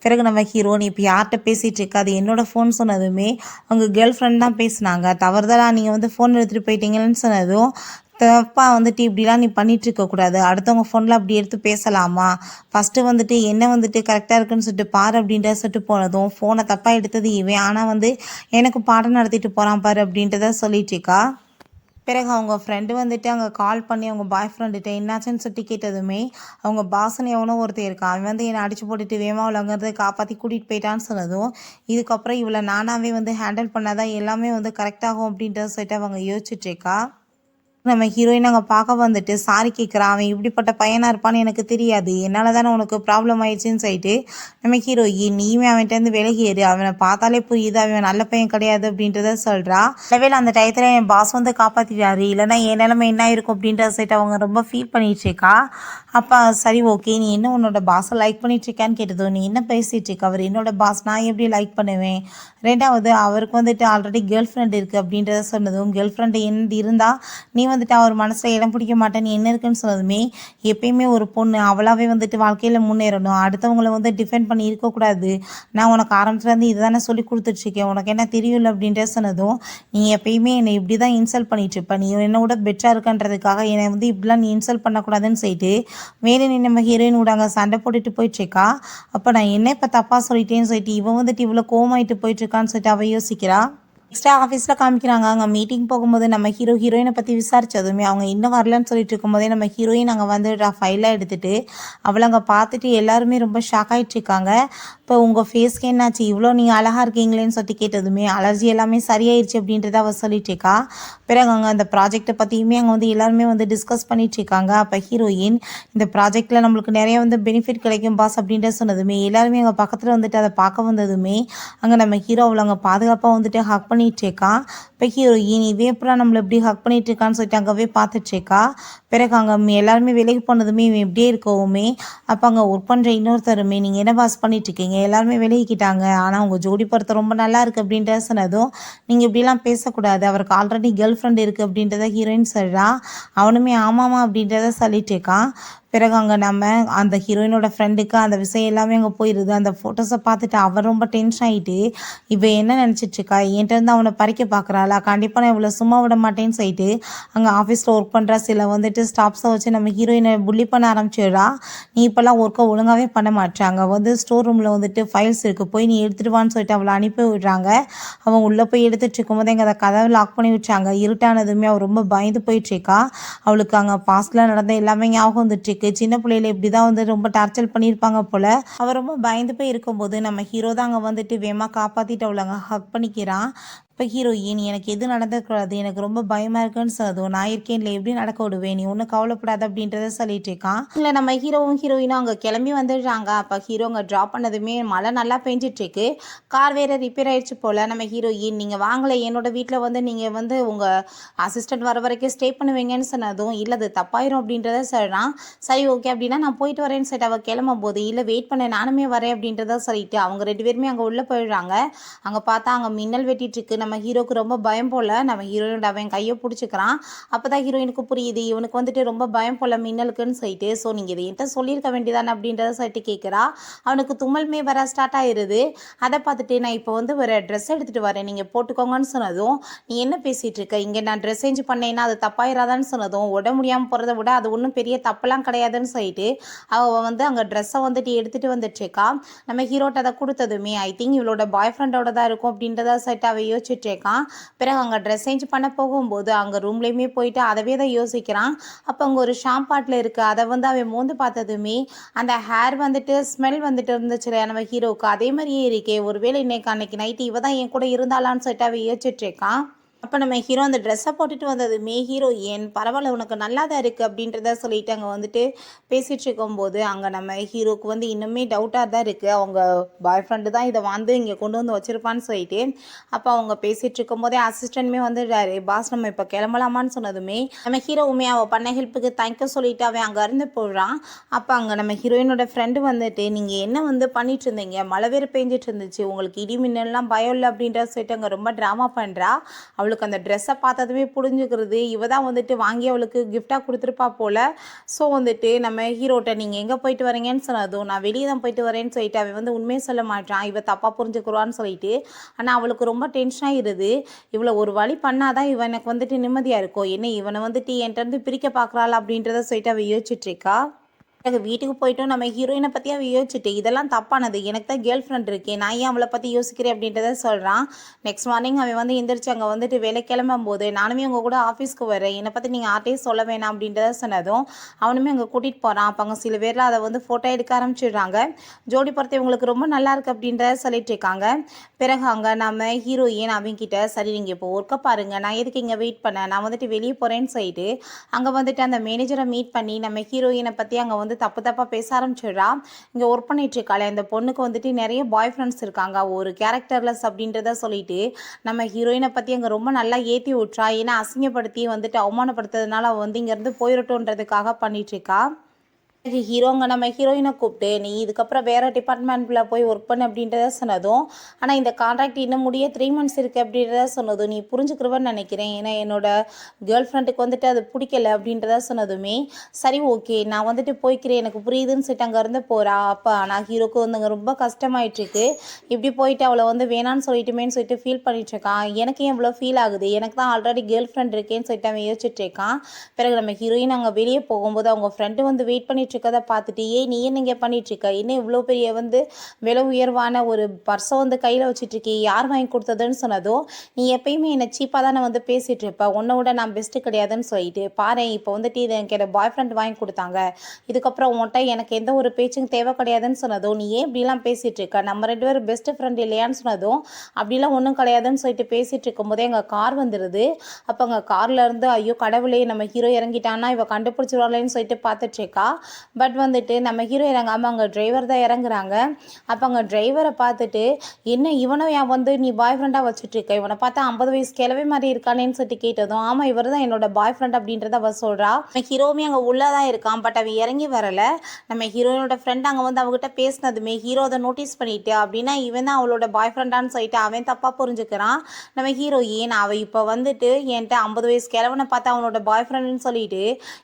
பிறகு நம்ம ஹீரோயின் இப்போ யார்கிட்ட பேசிகிட்டு இருக்கா, அது என்னோட ஃபோன் சொன்னதுமே அவங்க கேர்ள் ஃப்ரெண்ட் தான் பேசுனாங்க, தவறுதலா நீங்கள் வந்து ஃபோன் எடுத்துகிட்டு போயிட்டீங்கன்னு சொன்னதும் தப்பா வந்துட்டு இப்படிலாம் நீ பண்ணிட்டு இருக்கக்கூடாது, அடுத்தவங்க ஃபோனில் அப்படி எடுத்து பேசலாமா, ஃபஸ்ட்டு வந்துட்டு என்ன வந்துட்டு கரெக்டாக இருக்குன்னு சொல்லிட்டு பாரு அப்படின்றத சொல்லிட்டு போனதும் ஃபோனை தப்பாக எடுத்தது இவன், ஆனால் வந்து எனக்கு பாடம் நடத்திட்டு போகிறான் பாரு அப்படின்றத சொல்லிட்டு இருக்கா. பிறகு அவங்க ஃப்ரெண்டு வந்துட்டு அங்கே கால் பண்ணி அவங்க பாய் ஃப்ரெண்டுகிட்ட என்னாச்சுன்னு சொல்லி கேட்டதுமே அவங்க பாசன் எவனோ ஒருத்தர் இருக்கான், அவன் வந்து என்னை அடிச்சு போட்டுட்டு வேமாவில் அங்கேருந்து காப்பாற்றி கூட்டிகிட்டு போயிட்டான்னு சொன்னதும் இதுக்கப்புறம் இவளை நானாகவே வந்து ஹேண்டில் பண்ணாதான் எல்லாமே வந்து கரெக்டாகும் அப்படின்றத சொல்லிட்டு அவங்க யோசிச்சுட்ருக்கா. நம்ம ஹீரோயின் அங்கே பார்க்க வந்துட்டு சாரி கேட்குறான், அவன் இப்படிப்பட்ட பையனாக இருப்பான்னு எனக்கு தெரியாது, என்னால் தானே உனக்கு ப்ராப்ளம் ஆயிடுச்சுன்னு சொல்லிட்டு நம்ம ஹீரோயின் நீயுமே அவன்கிட்டருந்து விலகிடு, அவனை பார்த்தாலே புரியுது அவன் நல்ல பையன் கிடையாது அப்படின்றத சொல்கிறா. இல்லவே அந்த டயத்தில் என் பாஸ் வந்து காப்பாற்றிட்டாரு, இல்லைனா என் நிலைமை என்ன இருக்கும் அப்படின்றத சொல்லிட்டு அவங்க ரொம்ப ஃபீல் பண்ணிகிட்ருக்கா. அப்போ சரி ஓகே நீ என்ன உன்னோட பாஸை லைக் பண்ணிகிட்ருக்கான்னு கேட்டதும் நீ என்ன பேசிகிட்டு இருக்க, அவர் என்னோட பாஸ், நான் எப்படி லைக் பண்ணுவேன், ரெண்டாவது அவருக்கு வந்துட்டு ஆல்ரெடி கேர்ள் ஃப்ரெண்ட் இருக்குது அப்படின்றத சொன்னதும் கேர்ள் ஃப்ரெண்டு இருந்தால் நீ வந்துட்டு அவர் மனசில் இடம் பிடிக்க மாட்டேன்னு என்ன இருக்குன்னு சொன்னதுமே எப்பயுமே ஒரு பொண்ணு அவளாவே வந்துட்டு வாழ்க்கையில் முன்னேறணும், அடுத்தவங்களை வந்து டிஃபெண்ட் பண்ணி இருக்கக்கூடாது, நான் உனக்கு ஆரம்பத்துலேருந்து இது தானே சொல்லி கொடுத்துட்ருக்கேன், உனக்கு என்ன தெரியல அப்படின்ற சொன்னதும் நீ எப்பயுமே என்னை இப்படி தான் இன்சல்ட் பண்ணிட்டு இருப்ப, நீ என்னை விட பெட்டராக இருக்கன்றதுக்காக என்னை வந்து இப்படிலாம் நீ இன்சல்ட் பண்ணக்கூடாதுன்னு சொல்லிட்டு வேறு நீ நம்ம ஹீரோயின் விட அங்கே சண்டை போட்டுட்டு போயிட்டுருக்கா. அப்போ நான் என்ன இப்போ தப்பாக சொல்லிட்டேன்னு சொல்லிட்டு இவன் வந்துட்டு இவ்வளோ கோவமாயிட்டு போயிட்டுருக்கான்னு சொல்லிட்டு அவள் யோசிக்கிறா. நெக்ஸ்ட்டு ஆஃபீஸில் காமிக்கிறாங்க. அங்கே மீட்டிங் போகும்போது நம்ம ஹீரோயினை பற்றி விசாரித்ததுமே அவங்க இன்னும் வரலன்னு சொல்லிட்டு இருக்கும்போதே நம்ம ஹீரோயின் அங்கே வந்துடுறா ஃபைலாக எடுத்துகிட்டு. அவளை அங்கே பார்த்துட்டு எல்லாருமே ரொம்ப ஷாக் ஆகிட்ருக்காங்க. இப்போ உங்கள் ஃபேஸ்க்கு என்னாச்சு, இவ்வளோ நீங்கள் அழகாக இருக்கீங்களேன்னு சொல்லிட்டு கேட்டதுமே அலர்ஜி எல்லாமே சரியாயிடுச்சு அப்படின்றத அவள் சொல்லிட்டுருக்கா. பிறகு அங்கே அந்த ப்ராஜெக்டை பற்றியுமே அங்கே வந்து எல்லாருமே வந்து டிஸ்கஸ் பண்ணிகிட்ருக்காங்க. அப்போ ஹீரோயின் இந்த ப்ராஜெக்டில் நம்மளுக்கு நிறைய வந்து பெனிஃபிட் கிடைக்கும் பாஸ் அப்படின்ற சொன்னதுமே எல்லாருமே அங்கே பக்கத்தில் வந்துட்டு அதை பார்க்க வந்ததுமே அங்கே நம்ம ஹீரோ அவளை அங்கே பாதுகாப்பாக வந்துட்டு ஹக் பண்ணிகிட்ருக்கான். இப்போ ஹீரோயின் இதே அப்புறம் நம்மளை எப்படி ஹக் பண்ணிகிட்ருக்கான்னு சொல்லிட்டு அங்கேவே பார்த்துட்ருக்கா. பிறகு அங்கே எல்லாருமே விலைக்கு போனதுமே இவன் எப்படியே இருக்கவுமே அப்போ அங்கே ஒர்க் பண்ணுற இன்னொருத்தருமே நீங்கள் என்ன பாஸ் பண்ணிகிட்ருக்கீங்க, எல்லாருமே விலகிக்கிட்டாங்க, ஆனால் உங்கள் ஜோடி பொறுத்த ரொம்ப நல்லா இருக்குது அப்படின்றத சொன்னதும் நீங்கள் இப்படிலாம் பேசக்கூடாது, அவருக்கு ஆல்ரெடி கேர்ள் ஃப்ரெண்ட் இருக்குது அப்படின்றத ஹீரோயின் சொல்கிறா. அவனுமே ஆமாமா அப்படின்றத சொல்லிட்டு இருக்கான். பிறகு அங்கே நம்ம அந்த ஹீரோயினோட ஃப்ரெண்டுக்கு அந்த விஷயம் எல்லாமே அங்கே போயிடுது. அந்த ஃபோட்டோஸை பார்த்துட்டு அவன் ரொம்ப டென்ஷன் ஆகிட்டு இப்போ என்ன நினச்சிட்ருக்கா, என்கிட்ட அவனை பறிக்க பார்க்குறாளா, கண்டிப்பாக நான் இவ்வளோ சும்மா விட மாட்டேன்னு சொல்லிட்டு அங்கே ஆஃபீஸில் ஒர்க் பண்ணுற சில வந்துட்டு ஸ்டாஃப்ஸை வச்சு நம்ம ஹீரோயினை புள்ளி பண்ண ஆரம்பிச்சிடுறா. நீ இப்போல்லாம் ஒர்க்கை ஒழுங்காகவே பண்ண மாட்டாங்க, வந்து ஸ்டோர் ரூமில் வந்துட்டு ஃபைல்ஸ் இருக்குது, போய் நீ எடுத்துகிட்டு வான்னு சொல்லிட்டு அவளை அனுப்பி விடுறாங்க. அவன் உள்ளே போய் எடுத்துகிட்டு இருக்கும்போது எங்கள் அதை கதவை லாக் பண்ணி விட்டாங்க. இருட்டானதுமே அவள் ரொம்ப பயந்து போயிட்டுருக்கா. அவளுக்கு அங்கே பாஸ்டில் நடந்த எல்லாமே ஞாபகம் வந்துட்டு சின்ன பிள்ளையில இப்படி தான் வந்து ரொம்ப டார்ச்சர் பண்ணியிருப்பாங்க போல். அவள் ரொம்ப பயந்து போய் இருக்கும்போது நம்ம ஹீரோ தான் அங்கே வந்துட்டு வேகமாக காப்பாற்றிட்டு அவளை அங்கே ஹக் பண்ணிக்கிறான். இப்போ ஹீரோயின் எனக்கு எது நடந்துக்கூடாது எனக்கு ரொம்ப பயமாக இருக்குன்னு சொன்னதும் நான் இருக்கேன்ல எப்படி நடக்க விடுவேன் நீ ஒன்றும் கவலைப்படாது அப்படின்றத சொல்லிட்டு இருக்கான். இல்லை நம்ம ஹீரோவும் ஹீரோயினும் அங்கே கிளம்பி வந்துடுறாங்க. அப்போ ஹீரோ அங்கே ட்ராப் பண்ணதுமே மழை நல்லா பெஞ்சிட்டு இருக்கு. கார் வேறு ரிப்பேர் ஆயிடுச்சு போல். நம்ம ஹீரோயின் நீங்கள் வாங்கலை என்னோட வீட்டில் வந்து நீங்கள் வந்து உங்கள் அசிஸ்டன்ட் வர வரைக்கும் ஸ்டே பண்ணுவீங்கன்னு சொன்னதும் இல்லை அது தப்பாயிரும் அப்படின்றத சொல்கிறான். சரி ஓகே அப்படின்னா நான் போயிட்டு வரேன்னு சொல்லிட்டு அவள் கிளம்பும் போது இல்லை வெயிட் பண்ண நானுமே வரேன் அப்படின்றத சொல்லிட்டு அவங்க 2 பேருமே அங்கே உள்ளே போயிடுறாங்க. அங்கே பார்த்தா அங்கே மின்னல் வெட்டிட்டு இருக்கு. நம்ம ஹீரோக்கு ரொம்ப பயம் போல். நம்ம ஹீரோயினோட அவன் கையை பிடிச்சிக்கிறான். அப்போ தான் ஹீரோயினுக்கு புரியுது இவனுக்கு வந்துட்டு ரொம்ப பயம் போல் மின்னலுக்குன்னு சொல்லிட்டு. ஸோ நீங்கள் இதை என்கிட்ட சொல்லியிருக்க வேண்டியதானே அப்படின்றத சொல்லிட்டு கேட்குறா. அவனுக்கு தும்மலுமே வர ஸ்டார்ட் ஆயிடுது. அதை பார்த்துட்டு நான் இப்போ வந்து ஒரு ட்ரெஸ் எடுத்துகிட்டு வரேன் நீங்கள் போட்டுக்கோங்கன்னு சொன்னதும் நீ என்ன பேசிகிட்டு இருக்க இங்கே நான் ட்ரெஸ் சேஞ்ச் பண்ணேன்னா அது தப்பாயிராதான்னு சொன்னதும் உட முடியாமல் போகிறத விட அது ஒன்றும் பெரிய தப்பெல்லாம் கிடையாதுன்னு சொல்லிட்டு அவள் வந்து அங்கே ட்ரெஸ்ஸை வந்துட்டு எடுத்துகிட்டு வந்துட்டுருக்கா. நம்ம ஹீரோட்ட அதை கொடுத்ததுமே ஐ திங்க் இவளோட பாய் ஃப்ரெண்டோட தான் இருக்கும் அப்படின்றத சொல்லிட்டு அவள் யோசிச்சுட்டு இருக்கான். பிறகு அங்கே ட்ரெஸ் சேஞ்ச் பண்ண போகும்போது அங்கே ரூம்லேயுமே போயிட்டு அதவே தான் யோசிக்கிறான். அப்போ அங்கே ஒரு ஷாம்பாட்டில் இருக்குது. அதை வந்து அவன் மோந்து பார்த்ததுமே அந்த ஹேர் வந்துட்டு ஸ்மெல் வந்துட்டு இருந்துச்சு நம்ம ஹீரோவுக்கு அதே மாதிரியே இருக்கே ஒருவேளை இன்னைக்கு அன்னைக்கு நைட்டு இவ தான் என் கூட இருந்தாலான்னு சொல்லிட்டு அவன் யோசிச்சுட்டு இருக்கான். அப்போ நம்ம ஹீரோ அந்த ட்ரெஸ்ஸை போட்டுட்டு வந்ததுமே ஹீரோயின் பரவாயில்ல உனக்கு நல்லா தான் இருக்குது அப்படின்றத சொல்லிட்டு அங்கே வந்துட்டு பேசிகிட்டு இருக்கும்போது அங்கே நம்ம ஹீரோக்கு வந்து இன்னுமே டவுட்டாக தான் இருக்குது. அவங்க பாய் ஃப்ரெண்டு தான் இதை வந்து இங்கே கொண்டு வந்து வச்சுருப்பான்னு சொல்லிட்டு அப்போ அவங்க பேசிகிட்டு இருக்கும்போதே அசிஸ்டன்ட்மே வந்துடுறாரு. பாஸ் நம்ம இப்போ கிளம்பலாமான்னு சொன்னதுமே நம்ம ஹீரோவுமே அவள் பண்ண ஹெல்ப்புக்கு தேங்க்யூ சொல்லிட்டு அவன் அங்கே இருந்து போடுறான். அப்போ அங்கே நம்ம ஹீரோயினோட ஃப்ரெண்டு வந்துட்டு நீங்கள் என்ன வந்து பண்ணிட்டு இருந்தீங்க மழை வேறு பெஞ்சிட்டு இருந்துச்சு உங்களுக்கு இடி மின்னல்லாம் பயம் இல்லை அப்படின்றத சொல்லிட்டு அங்கே ரொம்ப ட்ராமா பண்ணுறா. அவளுக்கு அந்த ட்ரெஸ்ஸை பார்த்ததுமே புரிஞ்சுக்கிறது இவ தான் வந்துட்டு வாங்கி அவளுக்கு கிஃப்டாக கொடுத்துருப்பா போல். ஸோ வந்துட்டு நம்ம ஹீரோட்ட நீங்கள் எங்கே போயிட்டு வரீங்கன்னு சொன்னதும் நான் வெளியே தான் போயிட்டு வரேன்னு சொல்லிட்டு அவன் வந்து உண்மையை சொல்ல மாட்டான். இவ தப்பாக புரிஞ்சுக்கிறான்னு சொல்லிட்டு. ஆனால் அவளுக்கு ரொம்ப டென்ஷனாக இருது. இவளை ஒரு வழி பண்ணாதான் இவன் எனக்கு வந்துட்டு நிம்மதியாக இருக்கும் என்ன இவனை வந்துட்டு என்கிட்ட பிரிக்க பார்க்குறாள் அப்படின்றத சொல்லிட்டு அவள் யோசிச்சுட்டு இருக்கா. வீட்டுக்கு போயிட்டோம் நம்ம ஹீரோயினை பற்றி அவள் யோசிச்சுட்டு இதெல்லாம் தப்பானது எனக்கு தான் கேர்ள் ஃப்ரெண்ட் இருக்கேன் நான் ஏன் அவளை பற்றி யோசிக்கிறேன் அப்படின்றத சொல்கிறான். நெக்ஸ்ட் மார்னிங் அவன் வந்து எந்திரிச்சு அங்கே வந்துட்டு வேலை கிளம்பும் போது நானுமே உங்கள் கூட ஆஃபீஸ்க்கு வரேன் என்னை பற்றி நீங்கள் ஆர்ட்டையும் சொல்ல வேணாம் அப்படின்றத சொன்னதும் அவனுமே அங்கே கூட்டிகிட்டு போகிறான். அப்போ அங்கே சில பேரில் அதை வந்து ஃபோட்டோ எடுக்க ஆரம்பிச்சிடுறாங்க. ஜோடி பொறுத்த இவங்களுக்கு ரொம்ப நல்லா இருக்குது அப்படின்றத சொல்லிட்டு இருக்காங்க. பிறகு அங்கே நம்ம ஹீரோயின் அவங்கிட்ட சரி நீங்கள் இப்போ ஒர்க்கை பாருங்கள் நான் எதுக்கு இங்கே வெயிட் பண்ணேன் நான் வந்துட்டு வெளியே போகிறேன்னு சொல்லிட்டு அங்கே வந்துட்டு அந்த மேனேஜரை மீட் பண்ணி நம்ம ஹீரோயினை பற்றி அங்கே வந்து தப்பாக பேச ஆரம்பிச்சிடுறா. இங்கே ஒர்க் பண்ணிட்டு இருக்காளே அந்த பொண்ணுக்கு வந்துட்டு நிறைய பாய் ஃப்ரெண்ட்ஸ் இருக்காங்க ஒரு கேரக்டர்லெஸ் அப்படின்றத சொல்லிட்டு நம்ம ஹீரோயினை பற்றி அங்கே ரொம்ப நல்லா ஏற்றி விட்றா. ஏன்னா அசிங்கப்படுத்தி வந்துட்டு அவமானப்படுத்துறதுனால அவள் வந்து இங்கேருந்து போயிடட்டுன்றதுக்காக பண்ணிட்டு இருக்கா. ஹீரோங்க நம்ம ஹீரோயினை கூப்பிட்டு நீ இதுக்கப்புறம் வேறு டிபார்ட்மெண்ட்டில் போய் ஒர்க் பண்ணு அப்படின்றத சொன்னதும் ஆனால் இந்த கான்ட்ராக்ட் இன்னும் முடிய 3 months இருக்குது அப்படின்றத சொன்னதும் நீ புரிஞ்சுக்கிறவன்னு நினைக்கிறேன் ஏன்னா என்னோட கேர்ள் ஃப்ரெண்டுக்கு வந்துட்டு அது பிடிக்கல அப்படின்றத சொன்னதுமே சரி ஓகே நான் வந்துட்டு போய்க்கிறேன் எனக்கு புரியுதுன்னு சொல்லிட்டு அங்கேருந்து போகிறா. அப்போ ஆனால் ஹீரோக்கு வந்து அங்கே ரொம்ப கஷ்டமாயிட்டுருக்கு. இப்படி போயிட்டு அவளை வந்து வேணான்னு சொல்லிட்டுமேன்னு சொல்லிட்டு ஃபீல் பண்ணிட்டுருக்கான். எனக்கு ஏன் இவ்வளோ ஃபீல் ஆகுது எனக்கு தான் ஆல்ரெடி கேர்ள் ஃப்ரெண்ட் இருக்கேன்னு சொல்லிட்டு அவன் யோசிச்சுட்டு இருக்கான். பிறகு நம்ம ஹீரோயின் அங்கே வெளியே போகும்போது அவங்க ஃப்ரெண்டு வந்து வெயிட் பண்ணிட்டு இருக்கதை பார்த்துட்டு நீ என்ன இங்கே பண்ணிட்டு இருக்க என்ன இவ்வளோ பெரிய வந்து விலை உயர்வான ஒரு பர்ஸை வந்து கையில் வச்சுட்டு இருக்கே யார் வாங்கி கொடுத்ததுன்னு சொன்னதும் நீ எப்பயுமே என்னை சீப்பாக தானே வந்து பேசிகிட்டு இருப்ப உன்னை விட நான் பெஸ்ட்டு கிடையாதுன்னு சொல்லிட்டு பாரு இப்போ வந்துட்டு இது எனக்கு என்னோட பாய் ஃப்ரெண்ட் வாங்கி கொடுத்தாங்க இதுக்கப்புறம் உன்கிட்ட எனக்கு எந்த ஒரு பேச்சும் தேவை கிடையாதுன்னு சொன்னதும் நீ ஏன் இப்படிலாம் பேசிகிட்டு இருக்க நம்ம 2 பேரும் பெஸ்ட்டு ஃப்ரெண்ட் இல்லையான்னு சொன்னதும் அப்படிலாம் ஒன்றும் கிடையாதுன்னு சொல்லிட்டு பேசிகிட்டு இருக்கும்போதே எங்கள் கார் வந்துடுது. அப்போ அங்கே காரில் இருந்து ஐயோ கடவுளே நம்ம ஹீரோ இறங்கிட்டான்னா இவ கண்டுபிடிச்சிருவாளேன்னு சொல்லிட்டு பார்த்துட்டு இருக்கா. பட் வந்துட்டு நம்ம ஹீரோ இறங்காமல் அங்கே டிரைவர் தான் இறங்குறாங்க. அப்போ அங்கே டிரைவரை பார்த்துட்டு என்ன இவனை வந்து நீ பாய் ஃப்ரெண்டாக வச்சுட்ருக்க இவனை பார்த்தா 50 வயசு கிழவே மாதிரி இருக்கானேன்னு சொல்லிட்டு கேட்டதும் ஆமாம் இவர் தான் என்னோட பாய் ஃப்ரெண்ட் அப்படின்றத அவள் சொல்கிறா. நம்ம ஹீரோவுமே அங்கே உள்ளே தான் இருக்கான் பட் அவன் இறங்கி வரலை. நம்ம ஹீரோயினோட ஃப்ரெண்ட் அங்கே வந்து அவங்ககிட்ட பேசினதுமே ஹீரோ அதை நோட்டீஸ் பண்ணிட்டு அப்படின்னா இவன் தான் அவளோட பாய் ஃப்ரெண்டான்னு சொல்லிட்டு அவன் தப்பாக புரிஞ்சுக்கிறான். நம்ம ஹீரோயின் அவள் இப்போ வந்துட்டு என்கிட்ட 50 வயசு கிழவனை பார்த்தா அவனோட பாய் ஃப்ரெண்டுன்னு சொல்லிட்டு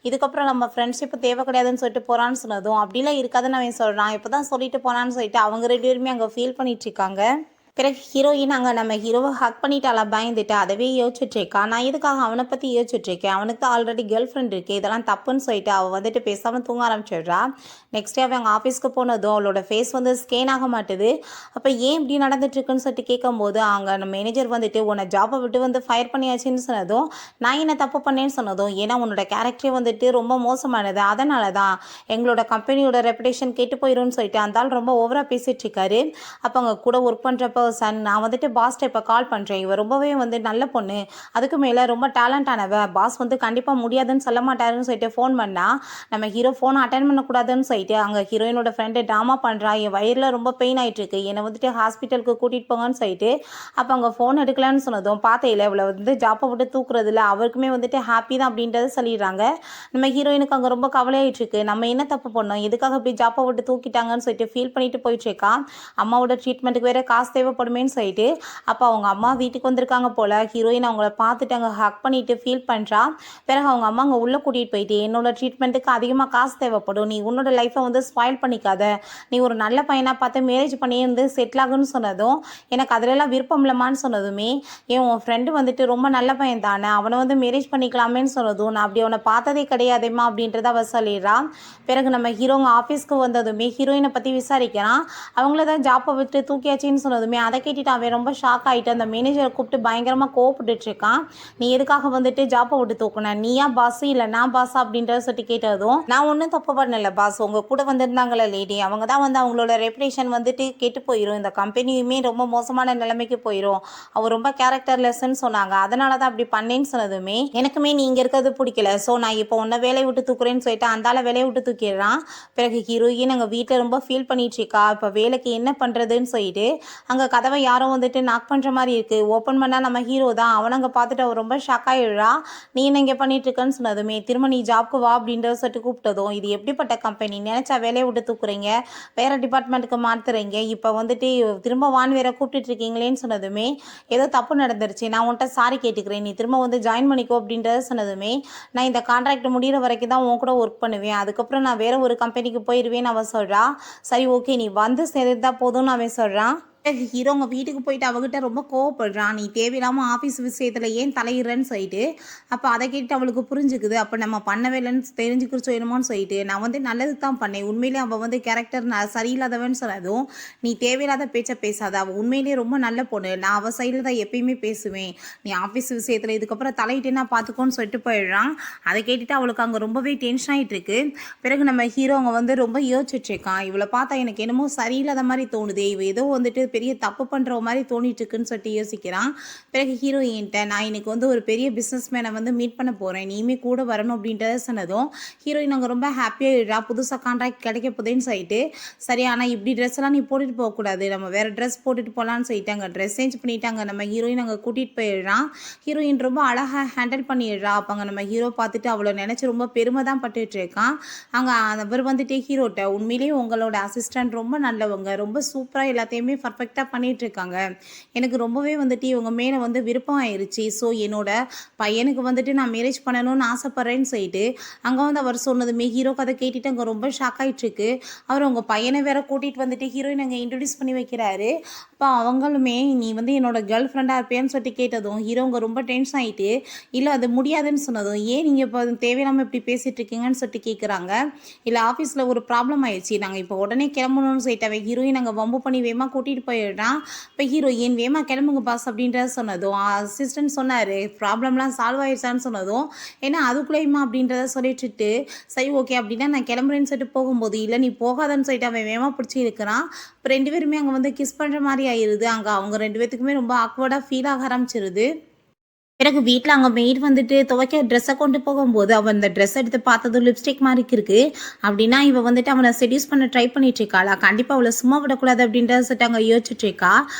இதுக்கப்புறம் நம்ம ஃப்ரெண்ட்ஷிப் தேவை கிடையாதுன்னு சொல்லிட்டு போகிறான்னு சொன்னதும் அப்படிலாம் இருக்காதுன்னு அவன் சொல்கிறான் இப்போ தான் சொல்லிட்டு போனான்னு சொல்லிட்டு அவங்க 2 பேருமே அங்கே ஃபீல் பண்ணிட்டு இருக்காங்க. பிறகு ஹீரோயின் அங்கே நம்ம ஹீரோவை ஹக் பண்ணிட்டாலா பயந்துட்டு அதவே யோசிச்சுட்ருக்கா. நான் எதுக்காக அவனை பற்றி யோசிச்சுட்ருக்கேன் அவனுக்கு தான் ஆல்ரெடி கேர்ள் ஃப்ரெண்ட் இருக்குது இதெல்லாம் தப்புன்னு சொல்லிட்டு அவள் வந்துட்டு பேசாமல் தூங்க ஆரம்பிச்சிடுறா. நெக்ஸ்ட் டே அவன் அங்கே ஆஃபீஸ்க்கு போனதும் அவளோட ஃபேஸ் வந்து ஸ்கேன் ஆக மாட்டுது. அப்போ ஏன் இப்படி நடந்துட்டுருக்குன்னு சொல்லிட்டு கேட்கும்போது அங்கே நம்ம மேனேஜர் வந்துட்டு உன்னை ஜாப்பை விட்டு வந்து ஃபயர் பண்ணியாச்சுன்னு சொன்னதும் நான் என்ன தப்பு பண்ணேன்னு சொன்னதும் ஏன்னா உன்னோட கேரக்டரே வந்துட்டு ரொம்ப மோசமானது அதனால தான் எங்களோட கம்பெனியோட ரெப்புடேஷன் கெட்டு போயிடும்னு சொல்லிட்டு அந்த ஆள் ரொம்ப ஓவராக பேசிகிட்டு இருக்காரு. அப்போ அங்கே கூட ஒர்க் பண்ணுறப்ப பர்சன். நான் வந்துட்டு பாஸ்ட்ட இப்போ கால் பண்ணுறேன். இவ ரொம்பவே வந்து நல்ல பொண்ணு. அதுக்கு மேலே ரொம்ப டேலண்டானவ. பாஸ் வந்து கண்டிப்பாக முடியாதுன்னு சொல்ல மாட்டாருன்னு சொல்லிட்டு ஃபோன் பண்ணா, நம்ம ஹீரோ ஃபோனை அட்டென்ட் பண்ணக்கூடாதுன்னு சொல்லிட்டு அங்கே ஹீரோயினோட ஃப்ரெண்டு ட்ராமா பண்ணுறா. என் வயிறில் ரொம்ப பெயின் ஆகிட்டுருக்கு, என்னை வந்துட்டு ஹாஸ்பிட்டலுக்கு கூட்டிகிட்டு போங்கன்னு சொல்லிட்டு. அப்போ அங்கே ஃபோன் எடுக்கலான்னு சொன்னதும் பார்த்தையில இவளை வந்து ஜாப்பை விட்டு தூக்குறதில்ல, அவருக்குமே வந்துட்டு ஹாப்பி தான் அப்படின்றத சொல்லிடுறாங்க. நம்ம ஹீரோயினுக்கு அங்கே ரொம்ப கவலையாயிட்டுருக்கு. நம்ம என்ன தப்பு பண்ணோம், எதுக்காக இப்படி ஜாப்பை விட்டு தூக்கிட்டாங்கன்னு சொல்லிட்டு ஃபீல் பண்ணிட்டு போயிட்டுருக்கா. அம்மாவோட ட்ரீட்மெண்ட்டுக்கு வேறு காசு தேவைப்படுமேன்னு சொல்லிட்டு. அப்போ அவங்க அம்மா வீட்டுக்கு வந்திருக்காங்க போல். ஹீரோயின் அவங்கள பார்த்துட்டு அங்கே ஹக் பண்ணிட்டு ஃபீல் பண்ணுறா. பிறகு அவங்க அம்மா அங்கே உள்ளே கூட்டிகிட்டு போயிட்டு, என்னோட ட்ரீட்மெண்ட்டுக்கு அதிகமாக காசு தேவைப்படும், நீ உன்னோட லைஃப்பை வந்து ஸ்பாயில் பண்ணிக்காத, நீ ஒரு நல்ல பையனாக பார்த்து மேரேஜ் பண்ணி வந்து செட்டில் ஆகுன்னு சொன்னதும் எனக்கு அதிலெல்லாம் விருப்பம் இல்லைம்மான்னு சொன்னதுமே, ஏன் உன் ஃப்ரெண்டு வந்துட்டு ரொம்ப நல்ல பையன் தானே, அவனை வந்து மேரேஜ் பண்ணிக்கலாமேன்னு சொன்னதும், நான் அப்படி அவனை பார்த்ததே கிடையாதேம்மா அப்படின்றத அவ சொல்லிடுறான். பிறகு நம்ம ஹீரோங்க ஆஃபீஸ்க்கு வந்ததுமே ஹீரோயினை பற்றி விசாரிக்கிறான். அவங்கள தான் ஜாப்பை விட்டு தூக்கியாச்சின்னு சொன்னதுமே அதை கேட்டுட்டு அவன் ரொம்ப ஷாக் ஆகிட்டு அந்த மேனேஜரை கூப்பிட்டு பயங்கரமாக கோவப்பட்டுட்டு இருக்கான். நீ எதுக்காக வந்துட்டு ஜாப்பை விட்டு தூக்குன, நீயா பாஸ் இல்லை நான் பாஸா அப்படின்றத சொல்லி கேட்டதும், நான் ஒன்றும் தப்பு பண்ணல பாஸ், உங்கள் கூட வந்திருந்தாங்களே லேடி, அவங்க தான் வந்து அவங்களோட ரெப்புடேஷன் வந்துட்டு கெட்டு போயிடும், இந்த கம்பெனியுமே ரொம்ப மோசமான நிலைமைக்கு போயிடும், அவர் ரொம்ப கேரக்டர்லெஸ்ன்னு சொன்னாங்க, அதனால தான் அப்படி பண்ணேன்னு சொன்னதுமே எனக்குமே நீ இங்கே இருக்கிறது பிடிக்கல, ஸோ நான் இப்போ உன்னை வேலையை விட்டு தூக்குறேன்னு சொல்லிட்டு அந்தால வேலையை விட்டு தூக்கிடுறான். பிறகு ஹீரோயின் அங்கே வீட்டில் ரொம்ப ஃபீல் பண்ணிட்டு இருக்கா. இப்போ வேலைக்கு என்ன பண்ணுறதுன்னு சொல்லிட்டு அங்கே கதவை யாரும் வந்துட்டு நாக் பண்ணுற மாதிரி இருக்குது. ஓப்பன் பண்ணால் நம்ம ஹீரோ தான். அவனை அங்கே பார்த்துட்டு அவன் ரொம்ப ஷாக் ஆகிடுறா. நீ என்ன இங்கே பண்ணிட்டு இருக்கன்னு சொன்னதுமே, திரும்ப நீ ஜாப்க்கு வா அப்படின்றத சொல்லிட்டு கூப்பிட்டதும், இது எப்படிப்பட்ட கம்பெனி, நினச்சா வேலையை விட்டு தூக்குறீங்க, வேறு டிபார்ட்மெண்ட்டுக்கு மாற்றுறீங்க, இப்போ வந்துட்டு திரும்ப வான் வேற கூப்பிட்டு இருக்கீங்களேன்னு சொன்னதுமே, ஏதோ தப்பு நடந்துருச்சு, நான் உன்கிட்ட சாரி கேட்டுக்கிறேன், நீ திரும்ப வந்து ஜாயின் பண்ணிக்கோ அப்படின்றத சொன்னதுமே, நான் இந்த கான்ட்ராக்ட் முடிகிற வரைக்கும் தான் உன் கூட ஒர்க் பண்ணுவேன், அதுக்கப்புறம் நான் வேறு ஒரு கம்பெனிக்கு போயிடுவேன்னு அவன் சொல்கிறா. சரி ஓகே நீ வந்து சேர்ந்தா போதும்னு அவன் சொல்கிறான். ஹீரோ உங்கள் வீட்டுக்கு போயிட்டு அவகிட்ட ரொம்ப கோவப்படுறான். நீ தேவையில்லாமல் ஆஃபீஸ் விஷயத்தில் ஏன் தலையிடுறேன்னு சொல்லிட்டு. அப்போ அதை கேட்டு அவளுக்கு புரிஞ்சுக்குது. அப்போ நம்ம பண்ணவே இல்லைன்னு தெரிஞ்சுக்கிற சொல்லணுமோன்னு சொல்லிட்டு, நான் வந்து நல்லது தான் பண்ணேன், உண்மையிலே அவள் வந்து கேரக்டர் சரியில்லாதவன்னு சொன்னதும், நீ தேவையில்லாத பேச்சை பேசாத, அவள் உண்மையிலேயே ரொம்ப நல்ல பொண்ணு, நான் அவள் சைடில் தான் எப்பயுமே பேசுவேன், நீ ஆஃபீஸ் விஷயத்தில் இதுக்கப்புறம் தலையிட்டு நான் பார்த்துக்கோன்னு சொல்லிட்டு போயிடுறான். அதை கேட்டுட்டு அவளுக்கு அங்கே ரொம்பவே டென்ஷன் ஆகிட்டு இருக்கு. பிறகு நம்ம ஹீரோ அவங்க வந்து ரொம்ப யோசிச்சுட்ருக்கான். இவளை பார்த்தா எனக்கு என்னமோ சரியில்லாத மாதிரி தோணுது, இவ ஏதோ வந்துட்டு பெரிய தப்பு பண்ணுற மாதிரி தோணிட்டு இருக்குன்னு சொல்லிட்டு யோசிக்கிறான். பிறகு ஹீரோயின்ட்ட, நான் இன்னைக்கு வந்து ஒரு பெரிய பிஸ்னஸ் மேனை வந்து மீட் பண்ண போகிறேன், நீயுமே கூட வரணும் அப்படின்றத சொன்னதும் ஹீரோயின் அங்கே ரொம்ப ஹாப்பியாக புதுசாக கான்ட்ராக்ட் கிடைக்க போதேன்னு சொல்லிட்டு, சரி ஆனால் இப்படி ட்ரெஸ் எல்லாம் நீ போட்டுட்டு போகக்கூடாது, நம்ம வேறு ட்ரெஸ் போட்டுட்டு போகலான்னு சொல்லிட்டு அங்கே ட்ரெஸ் சேஞ்ச் பண்ணிட்டாங்க. நம்ம ஹீரோயின் அங்கே கூட்டிகிட்டு போயிடுறான். ஹீரோயின் ரொம்ப அழகாக ஹேண்டில் பண்ணிடுறா. அப்போ அங்கே நம்ம ஹீரோ பார்த்துட்டு அவளை நினச்சி ரொம்ப பெருமை தான் பட்டுட்டு இருக்கான். அங்கே அவர் வந்துட்டு ஹீரோட்ட, உண்மையிலேயே உங்களோட அசிஸ்டன்ட் ரொம்ப நல்லவங்க, ரொம்ப சூப்பராக எல்லாத்தையுமே பர்ஃபெக்டாக பண்ணிட்டு இருக்காங்க, எனக்கு ரொம்பவே வந்துட்டு இவங்க மேலே வந்து விருப்பம் ஆயிடுச்சு, ஸோ என்னோட பையனுக்கு வந்துட்டு நான் மேரேஜ் பண்ணணும்னு ஆசைப்பட்றேன்னு சொல்லிட்டு அங்கே வந்து அவர் சொன்னதுமே ஹீரோ கதை கேட்டுட்டு அங்கே ரொம்ப ஷாக் ஆகிட்டுருக்கு. அவர் உங்கள் பையனை வேற கூட்டிகிட்டு வந்துட்டு ஹீரோயின் அங்கே இன்ட்ரடியூஸ் பண்ணி வைக்கிறாரு. அப்போ அவங்களுமே நீ வந்து என்னோட கேர்ள் ஃப்ரெண்டாக இருப்பேன்னு சொல்லிட்டு கேட்டதும் ஹீரோங்க ரொம்ப டென்ஷன் ஆகிட்டு, இல்லை அது முடியாதுன்னு சொன்னதும், ஏன் நீங்கள் இப்போ தேவையில்லாமல் இப்படி பேசிகிட்டு இருக்கீங்கன்னு சொல்லிட்டு கேட்குறாங்க. இல்லை ஆஃபீஸில் ஒரு ப்ராப்ளம் ஆயிடுச்சு, நாங்கள் இப்போ உடனே கிளம்பணும்னு சொல்லிட்டு அவன் ஹீரோயின் அங்கே வம்பு பண்ணி வேகமாக கூட்டிகிட்டு போயிடுறான். இப்போ ஹீரோயின் வேமா கிளம்புங்க பாஸ் அப்படின்றத சொன்னதும் அசிஸ்டன்ட் சொன்னார், ப்ராப்ளம்லாம் சால்வ் ஆயிடுச்சான்னு சொன்னதும், ஏன்னா அதுக்குள்ளேயுமா அப்படின்றத சொல்லிட்டு, சரி ஓகே அப்படின்னா நான் கிளம்புறேன்னு சொல்லிட்டு போகும்போது, இல்லை நீ போகாதன்னு சொல்லிட்டு அவன் வேமா பிடிச்சி இருக்கிறான். இப்போ 2 பேருமே அங்கே வந்து கிஸ் பண்ணுற மாதிரி ஆயிடுது. அங்கே அவங்க 2 பேத்துக்குமே ரொம்ப ஆக்வர்டாக ஃபீல் ஆக ஆரம்பிச்சிருது. பிறகு வீட்டில் அங்கே மெய்ட் வந்துட்டு துவைக்க ட்ரெஸ்ஸை கொண்டு போகும்போது அவன் அந்த ட்ரெஸ் எடுத்து பார்த்ததும் லிப்ஸ்டிக் மாதிரி இருக்கு. அப்படின்னா இவன் வந்துட்டு அவனை செடியூஸ் பண்ண ட்ரை பண்ணிட்டு இருக்காளா, கண்டிப்பாக அவளை சும்மா விடக்கூடாது அப்படின்றத சொல்லிட்டு அங்கே யோசிச்சுட்டு இருக்கா.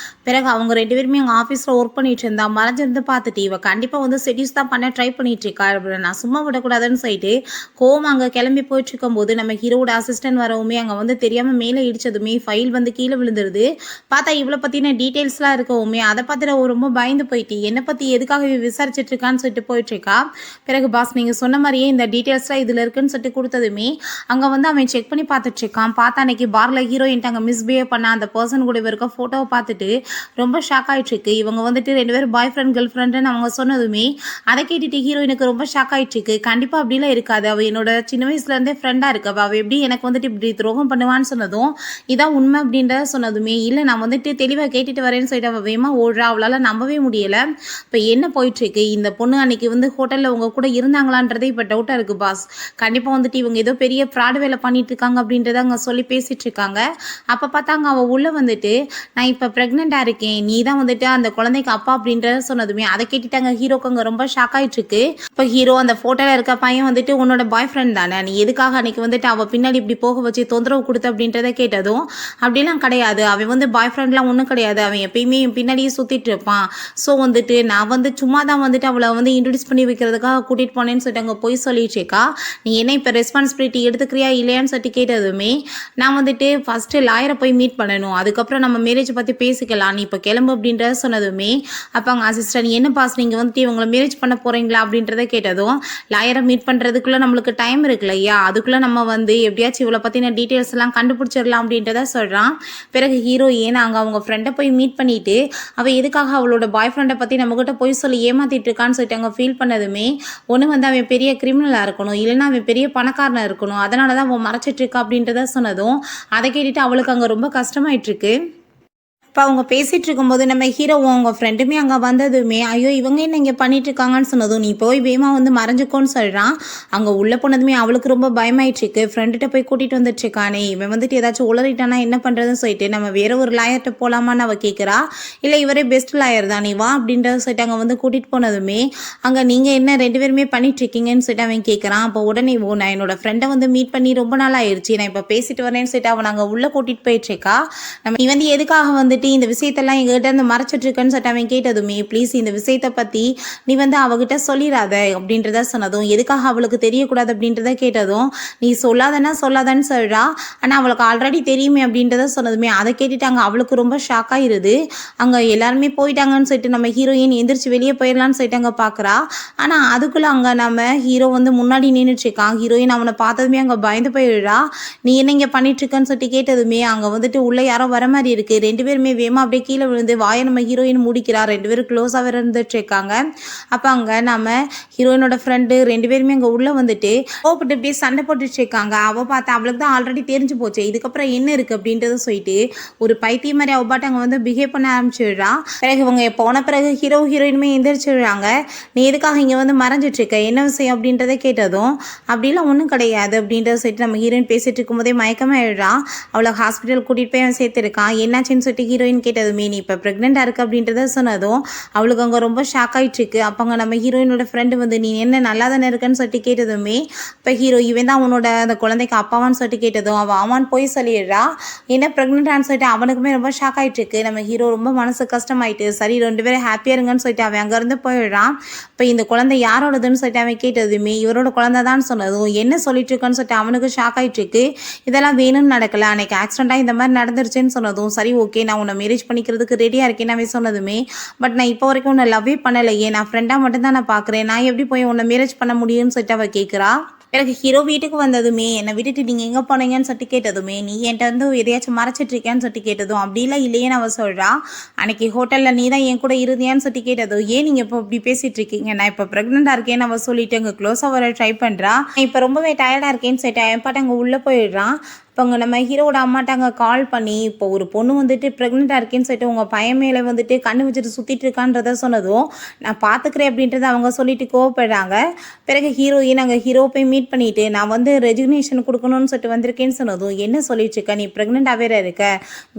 பிறகு அவங்க 2 பேருமே அங்கே ஆஃபீஸில் ஒர்க் பண்ணிட்டு இருந்தா. மறைஞ்சிருந்து பார்த்துட்டு இவ கண்டிப்பாக வந்து செடியூஸ் தான் பண்ண ட்ரை பண்ணிட்டு இருக்கா, நான் சும்மா விடக்கூடாதுன்னு சொல்லிட்டு கோவம் அங்கே கிளம்பி போயிட்டு இருக்கும்போது நம்ம ஹீரோட அசிஸ்டன்ட் வரவுமே அங்கே வந்து தெரியாமல் மேலே இடிச்சதுமே ஃபைல் வந்து கீழே விழுந்துருது. பார்த்தா இவளை பற்றின டீட்டெயில்ஸ்லாம் இருக்கவுமே அதை பார்த்துட்டு ரொம்ப பயந்து போயிட்டு, என்னை பற்றி எதுக்காக விசாரிச்சுட்டு இருக்கான்னு சொல்லிட்டு போயிட்டு இருக்கா. பிறகு பாஸ் நீங்கள் சொன்ன மாதிரியே இந்த டீட்டெயில்ஸ்லாம் இதில் இருக்குன்னு சொல்லிட்டு கொடுத்ததுமே அங்கே வந்து அவன் செக் பண்ணி பார்த்துட்டு இருக்கான். பார்த்தா அன்னைக்கு பார்ல ஹீரோயின் அங்கே மிஸ்பிஹேவ் பண்ண அந்த பர்சன் கூட இருக்க ஃபோட்டோவை பார்த்துட்டு ரொம்ப ஷாக் ஆகிட்டு இருக்கு. இவங்க வந்துட்டு 2 பேரும் பாய் ஃப்ரெண்ட் கேர்ள் ஃப்ரெண்டுன்னு அவங்க சொன்னதுமே அதை கேட்டுட்டு ஹீரோயினுக்கு ரொம்ப ஷாக் ஆகிட்டு இருக்கு. கண்டிப்பாக அப்படிலாம் இருக்காது, அவள் என்னோட சின்ன வயசுலேருந்தே ஃப்ரெண்டாக இருக்கு, அவள் எப்படி எனக்கு வந்துட்டு இப்படி துரோகம் பண்ணுவான்னு சொன்னதும், இதான் உண்மை அப்படின்றத சொன்னதுமே, இல்லை நான் வந்துட்டு தெளிவாக கேட்டுட்டு வரேன்னு சொல்லிட்டு அவள் வேகமாக ஓடுறா. அவளால் நம்பவே முடியலை. இப்போ என்ன போயிட்டு ஆயிட்டுருக்கு. இந்த பொண்ணு அன்னைக்கு வந்து ஹோட்டலில் உங்க கூட இருந்தாங்களான்றதே இப்போ டவுட்டாக இருக்குது பாஸ். கண்டிப்பாக வந்துட்டு இவங்க ஏதோ பெரிய ஃப்ராட் வேலை பண்ணிட்டு இருக்காங்க அப்படின்றத அங்கே சொல்லி பேசிட்டு இருக்காங்க. அப்போ பார்த்தாங்க அவள் உள்ளே வந்துட்டு நான் இப்போ ப்ரெக்னெண்ட்டாக இருக்கேன், நீ தான் வந்துட்டு அந்த குழந்தைக்கு அப்பா அப்படின்றத சொன்னதுமே அதை கேட்டுட்டாங்க ஹீரோக்கு அங்கே ரொம்ப ஷாக் ஆயிட்டுருக்கு. இப்போ ஹீரோ அந்த ஃபோட்டோவில் இருக்க பையன் வந்துட்டு உன்னோட பாய் ஃப்ரெண்ட் தானே, நீ எதுக்காக அன்னைக்கு வந்துட்டு அவள் பின்னாடி இப்படி போக வச்சு தொந்தரவு கொடுத்து அப்படின்றத கேட்டதும் அப்படிலாம் கிடையாது, அவன் வந்து பாய் ஃப்ரெண்ட்லாம் ஒன்றும் கிடையாது, அவன் எப்பயுமே என் பின்னாடியே சுற்றிட்டு இருப்பான். ஸோ வந்துட்டு நான் வந்து சும்மா தான் வந்துட்டு அவளை வந்து இன்ட்ரடியூஸ் பண்ணி வைக்கிறதுக்காக கூட்டிகிட்டு போனேன்னு சொல்லிட்டு அங்கே போய் சொல்லிடுச்சேக்கா. நீ என்ன இப்போ ரெஸ்பான்சிபிலிட்டி எடுத்துக்கிறியா இல்லையான்னு சொல்லிட்டு கேட்டதுமே நான் வந்துட்டு ஃபஸ்ட்டு லாயரை போய் மீட் பண்ணணும், அதுக்கப்புறம் நம்ம மேரேஜ் பற்றி பேசிக்கலாம், நீ இப்போ கிளம்பு அப்படின்றத சொன்னதுமே அப்போ அங்கே அசிஸ்டன்ட் என்ன பாஸ் நீங்கள் வந்துட்டு இவங்களை மேரேஜ் பண்ண போகிறீங்களா அப்படின்றத கேட்டதும் லாயரை மீட் பண்ணுறதுக்குள்ளே நம்மளுக்கு டைம் இருக்கு இல்லையா, அதுக்குள்ளே நம்ம வந்து எப்படியாச்சும் இவளை பற்றின டீட்டெயில்ஸ் எல்லாம் கண்டுபிடிச்சிடலாம் அப்படின்றத சொல்கிறான். பிறகு ஹீரோயின் அங்கே அவங்க ஃப்ரெண்டை போய் மீட் பண்ணிட்டு அவள் எதுக்காக அவளோட பாய் ஃப்ரெண்டை பற்றி நம்மகிட்ட போய் சொல்லி ஏமாத்திட்டு இருக்கான்னு சொல்லிட்டு அங்கே ஃபீல் பண்ணதுமே ஒன்று வந்து அவன் பெரிய கிரிமினலாக இருக்கணும், இல்லைன்னா அவன் பெரிய பணக்காரனாக இருக்கணும், அதனால தான் அவன் மறைச்சிட்டு இருக்கா அப்படின்றத சொன்னதும் அதை கேட்டுட்டு அவளுக்கு அங்கே ரொம்ப கஷ்டமாயிட்டு இருக்கு. இப்போ அவங்க பேசிகிட்டு இருக்கும்போது நம்ம ஹீரோவும் அவங்க ஃப்ரெண்டுமே அங்கே வந்ததுமே ஐயோ இவங்க என்ன இங்கே பண்ணிட்டு இருக்காங்கன்னு சொன்னதும் நீ போய் வேமா வந்து மறைஞ்சுக்கோன்னு சொல்கிறான். அங்கே உள்ளே போனதுமே அவளுக்கு ரொம்ப பயமாயிட்டுருக்கு, ஃப்ரெண்டுகிட்ட போய் கூட்டிகிட்டு வந்துட்டுருக்கானே இவன் வந்துட்டு ஏதாச்சும் உளறிட்டானா என்ன பண்ணுறதுன்னு சொல்லிட்டு நம்ம வேற ஒரு லாயர்கிட்ட போகலாமான்னு அவள் கேட்குறா. இல்லை இவரே பெஸ்ட் லாயர் தான், நீ வா அப்படின்றத சொல்லிட்டு அங்கே வந்து கூட்டிகிட்டு போனதுமே அங்கே நீங்கள் என்ன 2 பேருமே பண்ணிட்டுருக்கீங்கன்னு சொல்லிட்டு அவன் கேட்குறான். அப்போ உடனே நான் என்னோட ஃப்ரெண்டை வந்து மீட் பண்ணி ரொம்ப நாள் ஆயிடுச்சு, நான் இப்போ பேசிட்டு வரேன்னு சொல்லிட்டு அவன் அங்கே உள்ளே கூட்டிகிட்டு போயிட்டுருக்கா. நம்ம நீ வந்து எதுக்காக வந்துட்டு இந்த விஷயத்தெல்லாம் எங்ககிட்ட இருந்து மறைச்சிட்டு இருக்கேன்னு சொல்லிட்டு அவன் கேட்டதுமே ப்ளீஸ் இந்த விஷயத்தை பற்றி நீ வந்து அவகிட்ட சொல்லிடாத அப்படின்றத சொன்னதும் எதுக்காக அவளுக்கு தெரியக்கூடாது அப்படின்றத கேட்டதும் நீ சொல்லாதன்னு சொல்கிறா, ஆனால் அவளுக்கு ஆல்ரெடி தெரியுமே அப்படின்றத சொன்னதுமே அதை கேட்டுட்டாங்க அவளுக்கு ரொம்ப ஷாக் ஆயிருது. அங்கே எல்லாருமே போயிட்டாங்கன்னு சொல்லிட்டு நம்ம ஹீரோயின் எந்திரிச்சு வெளியே போயிடலான்னு சொல்லிட்டு அங்கே பார்க்குறா. ஆனால் அதுக்குள்ளே அங்கே நம்ம ஹீரோ வந்து முன்னாடி நின்றுட்டு இருக்கான். ஹீரோயின் அவனை பார்த்ததுமே அங்கே பயந்து போயிடுறா. நீ என்ன இங்கே பண்ணிட்டுருக்கன்னு சொல்லிட்டு கேட்டதுமே அங்கே வந்துட்டு உள்ளே யாரோ வர மாதிரி இருக்குது, 2 பேருமே வேமா அப்படியே கீழே விழுந்து வாயை நம்ம ஹீரோயின் மூடிக்கிறா, 2 பேரும் க்ளோஸாக இருந்துட்டு இருக்காங்க. அப்போ அங்கே நம்ம ஹீரோயினோட ஃப்ரெண்டு 2 பேருமே அங்கே உள்ளே வந்துட்டு கோப்பிட்டு இப்படியே சண்டை போட்டுட்டு இருக்காங்க. அவள் பார்த்தா அவளுக்கு தான் ஆல்ரெடி தெரிஞ்சு போச்சு இதுக்கப்புறம் என்ன இருக்குது அப்படின்றத சொல்லிட்டு ஒரு பைத்தியம் மாதிரி அவள் பாட்டு அங்கே வந்து பிஹேவ் பண்ண ஆரம்பிச்சிடுறா. பிறகு இவங்க போன பிறகு ஹீரோயினுமே எந்திரிச்சிடுறாங்க. நீ எதுக்காக இங்கே வந்து மறைஞ்சிட்டு இருக்க, என்ன விஷயம் அப்படின்றத கேட்டதும் அப்படிலாம் ஒன்றும் கிடையாது அப்படின்றத சொல்லிட்டு நம்ம ஹீரோயின் பேசிட்டு இருக்கும்போதே மயக்கமாயிடுறா. அவளை ஹாஸ்பிட்டல் கூட்டிகிட்டு போய் அவன் சேர்த்துருக்கான். என்னாச்சுன்னு சொல்லிட்டு ஹீரோயின் கேட்டதுமே நீ இப்போ ப்ரெக்னெண்ட்டாக இருக்குது அப்படின்றத சொன்னதும் அவளுக்கு அங்கே ரொம்ப ஷாக் ஆகிட்டுருக்கு. அப்போ அங்கே நம்ம ஹீரோயினோட ஃப்ரெண்டு வந்து நீ என்ன நல்லா தானே இருக்குன்னு சொல்லிட்டு கேட்டதுமே இப்போ ஹீரோ இவன் தான் அவனோட அந்த குழந்தைக்கு அப்பாவான்னு சொல்லிட்டு கேட்டதும் அவன் ஆமான்னு போய் சொல்லிடுறா. என்ன ப்ரெக்னெண்ட்டான்னு சொல்லிட்டு அவனுக்குமே ரொம்ப ஷாக் ஆகிட்டுருக்கு. நம்ம ஹீரோ ரொம்ப மனசு கஷ்டமாயிட்டு சரி 2 பேரும் ஹாப்பியாக இருங்கன்னு சொல்லிட்டு அவன் அங்கேருந்து போயிடுறான். இப்போ இந்த குழந்தை யாரோடதுன்னு சொல்லிட்டு அவன் கேட்டதுமே இவரோட குழந்தை தான் சொன்னதும் என்ன சொல்லிட்டு இருக்கான்னு சொல்லிட்டு அவனுக்கு ஷாக் ஆகிட்டுருக்கு. இதெல்லாம் வேணும்னு நடக்கல, அன்னைக்கு ஆக்சிடெண்ட்டாக இந்த மாதிரி நடந்துருச்சுன்னு சொன்னதும் சரி ஓகே நான் உன்னை மேரேஜ் பண்ணிக்கிறதுக்கு ரெடியாக இருக்கேன்னு அவன் சொன்னதுமே பட் நான் இப்போ வரைக்கும் உன்னை லவ்வே பண்ணலையே, நான் ஃப்ரெண்டாக மட்டும்தான் நான் பார்க்குறேன், நான் எப்படி போய் உன்னை மேரேஜ் பண்ண முடியும்னு சொல்லிட்டு அவள் கேட்குறா. எனக்கு ஹீரோ வீட்டுக்கு வந்ததுமே என்னை விட்டுட்டு நீங்கள் எங்கே போனீங்கன்னு சொல்லிட்டு கேட்டதுமே நீ என்கிட்ட வந்து எதையாச்சும் மறைச்சிட்ருக்கேன்னு சொல்லிட்டு கேட்டதும் அப்படிலாம் இல்லையேன்னு அவள் சொல்கிறா. அன்னைக்கு ஹோட்டலில் நீ தான் என் கூட இருந்தியான்னு சொல்லிட்டு கேட்டதும் ஏன் நீங்கள் இப்போ இப்படி பேசிகிட்டு இருக்கீங்க, நான் இப்போ ப்ரெக்னெண்ட்டாக இருக்கேன்னு அவள் சொல்லிட்டு அங்கே க்ளோஸாக வர ட்ரை பண்ணுறா. இப்போ ரொம்பவே டயர்டாக இருக்கேன்னு சொல்லிட்டு என் பாட்டு அங்கே உள்ளே போயிடுறான். இப்போ அங்கே நம்ம ஹீரோட அம்மாட்ட அங்கே கால் பண்ணி இப்போ ஒரு பொண்ணு வந்துட்டு ப்ரெக்னெண்ட்டாக இருக்கேன்னு சொல்லிட்டு உங்கள் பையன் மேலே வந்துட்டு கண்ணு வச்சுட்டு சுற்றிட்டு இருக்கான்றத சொன்னதும் நான் பார்த்துக்கிறேன் அப்படின்றத அவங்க சொல்லிட்டு கோவப்படுறாங்க. பிறகு ஹீரோயின் அங்கே ஹீரோ போய் மீட் பண்ணிவிட்டு நான் வந்து ரெஜிக்னேஷன் கொடுக்கணும்னு சொல்லிட்டு வந்திருக்கேன்னு சொன்னதும் என்ன சொல்லிட்டு இருக்க, நீ ப்ரெக்னெண்ட்டாக வேற இருக்க,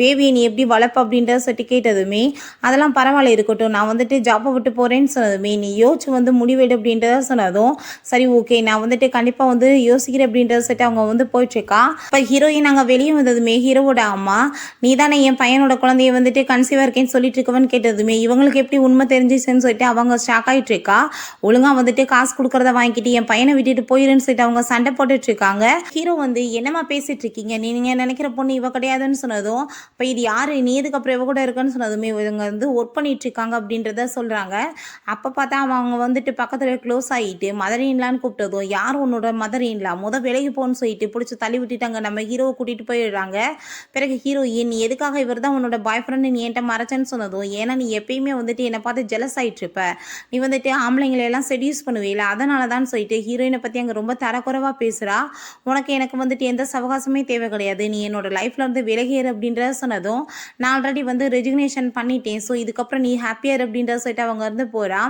பேபியை நீ எப்படி வளர்ப்ப அப்படின்றத சொல்லிட்டு கேட்டதுமே அதெல்லாம் பரவாயில்ல இருக்கட்டும், நான் வந்துட்டு ஜாப்பை விட்டு போகிறேன்னு சொன்னதுமே நீ யோசிச்சு வந்து முடிவெடு அப்படின்றத சொன்னதும் சரி ஓகே நான் வந்துட்டு கண்டிப்பாக வந்து யோசிக்கிறேன் அப்படின்றத சொல்லிட்டு அவங்க வந்து போயிட்டுருக்கா. இப்போ ஹீரோயின் நாங்கள் வெளியே வந்ததுமே ஹீரோவோட அம்மா நீ தானே என் பையனோட குழந்தைய வந்துட்டு கன்சீவாக இருக்கேன்னு சொல்லிட்டு இருக்கவன்னு கேட்டதுமே இவங்களுக்கு எப்படி உண்மை தெரிஞ்சிச்சுன்னு சொல்லிட்டு அவங்க ஷாக் ஆகிட்டு இருக்கா. ஒழுங்காக வந்துட்டு காசு கொடுக்குறத வாங்கிட்டு என் பையனை விட்டுட்டு போயிருன்னு சொல்லிட்டு அவங்க சண்டை போட்டுட்டு இருக்காங்க. ஹீரோ வந்து என்னம்மா பேசிட்டு இருக்கீங்க, நீங்கள் நினைக்கிற பொண்ணு இவ கிடையாதுன்னு சொன்னதும் இப்போ இது யாரு நீ எதுக்கு அப்புறம் இவ கூட இருக்குன்னு சொன்னதுமே இவங்க வந்து ஒர்க் பண்ணிட்டு இருக்காங்க அப்படின்றத சொல்கிறாங்க. அப்போ பார்த்தா அவங்க வந்துட்டு பக்கத்தில் க்ளோஸ் ஆகிட்டு மதர் இன்லான்னு கூப்பிட்டதும் யார் உன்னோட மதர் இன்லா விலகி போன்னு சொல்லிட்டு பிடிச்சி தள்ளி விட்டுட்டாங்க நம்ம ஹீரோவை கூட்டிகிட்டு போயிடுறாங்க. பிறகு ஹீரோயின், நீ எதுக்காக இவர் தான் உன்னோட பாய் ஃப்ரெண்டு நீ என்கிட்ட மறைச்சேன்னு சொன்னதும், ஏன்னா நீ எப்பயுமே வந்துட்டு என்னை பார்த்து ஜெலஸ் ஆகிட்ருப்ப, நீ வந்துட்டு ஆம்பளைங்களெல்லாம் செடியூஸ் பண்ணுவீல, அதனால தான் சொல்லிட்டு ஹீரோயினை பற்றி அங்கே ரொம்ப தரக்குறைவாக பேசுகிறா. உனக்கு எனக்கு வந்துட்டு எந்த சவகாசமே தேவை கிடையாது, நீ என்னோட லைஃப்பில் வந்து விலகேறு அப்படின்றத சொன்னதும், நான் ஆல்ரெடி வந்து ரெஜிக்னேஷன் பண்ணிட்டேன், ஸோ இதுக்கப்புறம் நீ ஹாப்பியர் அப்படின்றத சொல்லிட்டு அவங்க இருந்து போகிறா.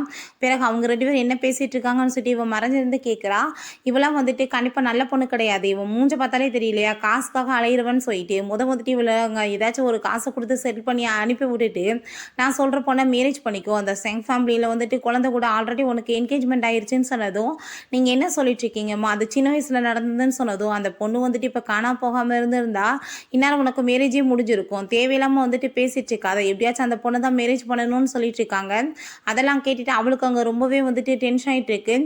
பிறகு அவங்க 2 பேரும் என்ன பேசிகிட்டு இருக்காங்கன்னு சொல்லிட்டு இவன் மறைஞ்சிருந்து கேட்குறா. இவெல்லாம் வந்துட்டு கண்டிப்பாக நல்ல பொண்ணு கிடையாது, இவன் மூஞ்ச பார்த்தாலே தெரியலையா, காசுக்காக அலையிறவன்னு சொல்லிட்டு வந்துட்டு இவளை ஏதாச்சும் ஒரு காசை கொடுத்து செட்டில் பண்ணி அனுப்பி விட்டுட்டு, நான் சொல்கிற பொண்ணை மேரேஜ் பண்ணிக்கோ, அந்த செங் ஃபேமிலியில் வந்துட்டு குழந்தை கூட ஆல்ரெடி உனக்கு என்கேஜ்மெண்ட் ஆயிடுச்சுன்னு சொன்னதும், நீங்கள் என்ன சொல்லிட்டு இருக்கீங்கம்மா, அது சின்ன வயசில் நடந்ததுன்னு சொன்னதும், அந்த பொண்ணு வந்துட்டு இப்போ காணாம போகாமல் இருந்திருந்தா இந்நேரம் உனக்கு மேரேஜே முடிஞ்சிருக்கும், தேவையில்லாமல் வந்துட்டு பேசிட்டு இருக்காத, எப்படியாச்சும் அந்த பொண்ணை தான் மேரேஜ் பண்ணணும்னு சொல்லிட்டு இருக்காங்க. அதெல்லாம் கேட்டுட்டு அவளுக்கு அங்கே ரொம்பவே வந்துட்டு டென்ஷன் ஆகிட்டு இருக்கு.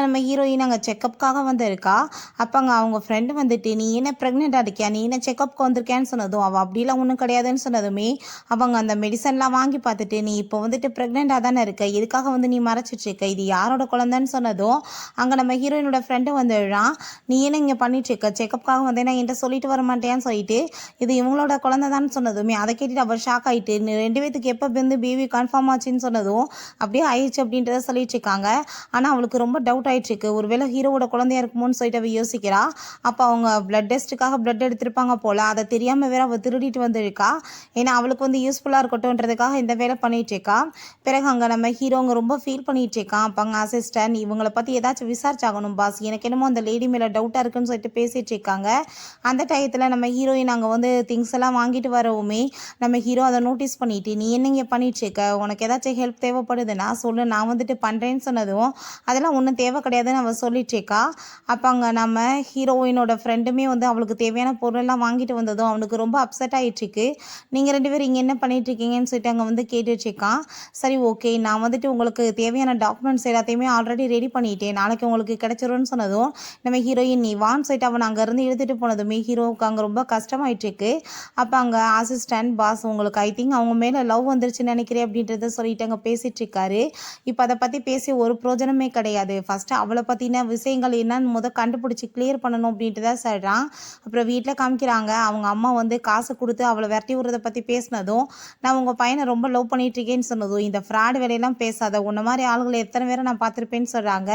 நம்ம ஹீரோயின் அங்கே செக்கப்புக்காக வந்திருக்கா. அப்போ அங்கே அவங்க ஃப்ரெண்டு வந்துட்டு, நீ என்ன ப்ரெக்னெண்ட்டாக இருக்கியா, நீ என்ன செக்கப்புக்கு வந்திருக்கேன்னு சொன்னதும், அவள் அப்படிலாம் ஒன்றும் கிடையாதுன்னு சொன்னதுமே அவங்க அந்த மெடிசன்லாம் வாங்கி பார்த்துட்டு, நீ இப்போ வந்துட்டு ப்ரெக்னெண்ட்டாக தானே இருக்க, எதுக்காக வந்து நீ மறைச்சிட்ருக்க, இது யாரோட குழந்தைன்னு சொன்னதும் அங்கே நம்ம ஹீரோயினோட ஃப்ரெண்டு வந்துடுறான். நீ என்ன இங்கே பண்ணிட்டுருக்க, செக்கப்புக்காக வந்தேன்னா என்கிட்ட சொல்லிட்டு வர மாட்டேன்னு சொல்லிட்டு, இது இவங்களோட குழந்தை தான் சொன்னதுமே அதை கேட்டுட்டு அவர் ஷாக் ஆகிட்டு, நீ 2 பேத்துக்கு எப்போ வந்து பேபி கன்ஃபார்ம் ஆச்சுன்னு சொன்னதும் அப்படியே ஆயிடுச்சு அப்படின்றத சொல்லிட்டு இருக்காங்க. ஆனால் அவளுக்கு ரொம்ப டவுட் ஆகிட்டுருக்கு, ஒருவேளை ஹீரோவோட குழந்தையா இருக்குமோன்னு சொல்லிட்டு அவள் யோசிக்கிறா. அப்போ அவங்க பிளட் டெஸ்ட்டுக்காக பிளட் எடுத்திருப்பாங்க போல், அதை தெரியாமல் வேற அவள் திருடிட்டு வந்திருக்கா. ஏன்னா அவளுக்கு வந்து யூஸ்ஃபுல்லாக இருக்கட்டும்ன்றதுக்காக இந்த வேலை பண்ணிகிட்ருக்கா. பிறகு அங்கே நம்ம ஹீரோங்க ரொம்ப ஃபீல் பண்ணிகிட்ருக்கான். அப்போ அங்கே அசிஸ்டன்ட், இவங்களை பற்றி ஏதாச்சும் விசாரிச்சாகணும் பாஸ், எனக்கு என்னமோ அந்த லேடி மேலே டவுட்டாக இருக்குன்னு சொல்லிட்டு பேசிகிட்டு இருக்காங்க. அந்த டயத்தில் நம்ம ஹீரோயின் அங்கே வந்து திங்ஸ் எல்லாம் வாங்கிட்டு வரவுமே நம்ம ஹீரோ அதை நோட்டீஸ் பண்ணிட்டு, நீ என்னங்க பண்ணிகிட்ருக்க, உனக்கு ஏதாச்சும் ஹெல்ப் தேவைப்படுதுன்னா சொல்லு, நான் வந்துட்டு பண்ணுறேன்னு சொன்னதும், அதெல்லாம் ஒன்றும் தேவை கிடையாதுன்னு அவள் சொல்லிட்டுருக்கா. அப்போ அங்கே நம்ம ஹீரோயினோட ஃப்ரெண்டுமே வந்து அவளுக்கு தேவையான பொருளெல்லாம் வாங்கிட்டு வந்ததும் அவனுக்கு ரொம்ப அப்செட் ஆகிட்டுருக்கு. நீங்கள் 2 பேரும் இங்கே என்ன பண்ணிகிட்ருக்கீங்கன்னு சொல்லிட்டு அங்கே வந்து கேட்டுட்ருக்கான். சரி ஓகே, நான் வந்துட்டு உங்களுக்கு தேவையான டாக்குமெண்ட்ஸ் எல்லாத்தையுமே ஆல்ரெடி ரெடி பண்ணிட்டேன், நாளைக்கு உங்களுக்கு கிடச்சிரும்னு சொன்னதும் நம்ம ஹீரோயின், நீ வான்னு சொல்லிட்டு அவன் அங்கேருந்து இழுத்துட்டு போனதுமே ஹீரோவுக்கு அங்கே ரொம்ப கஷ்டமாயிட்டுருக்கு. அப்போ அங்கே அசிஸ்டன்ட், பாஸ் உங்களுக்கு ஐ திங்க் அவங்க மேலே லவ் வந்துருச்சுன்னு நினைக்கிறேன் அப்படின்றத சொல்லிட்டு அங்கே பேசிகிட்ருக்காரு. இப்போ அதை பற்றி பேசி ஒரு பிரோஜனமே கிடையாது, ஃபஸ்ட்டு அவளை பற்றின விஷயங்கள் என்னன்னு கண்டுபிடிச்சி கிளியர் பண்ணணும் அப்படின்ட்டு தான் சொல்கிறான். அப்புறம் வீட்டில் காமிக்கிறாங்க, அவங்க அம்மா வந்து காசு கொடுத்து அவளை விரட்டி விடுறதை பற்றி பேசினதும், நான் உங்கள் பையனை ரொம்ப லவ் பண்ணிகிட்ருக்கேன்னு சொன்னதும், இந்த ஃப்ராட் வேலையெல்லாம் பேசாத, உன்ன மாதிரி ஆளுகளை எத்தனை பேரை நான் பார்த்துருப்பேன்னு சொல்கிறாங்க.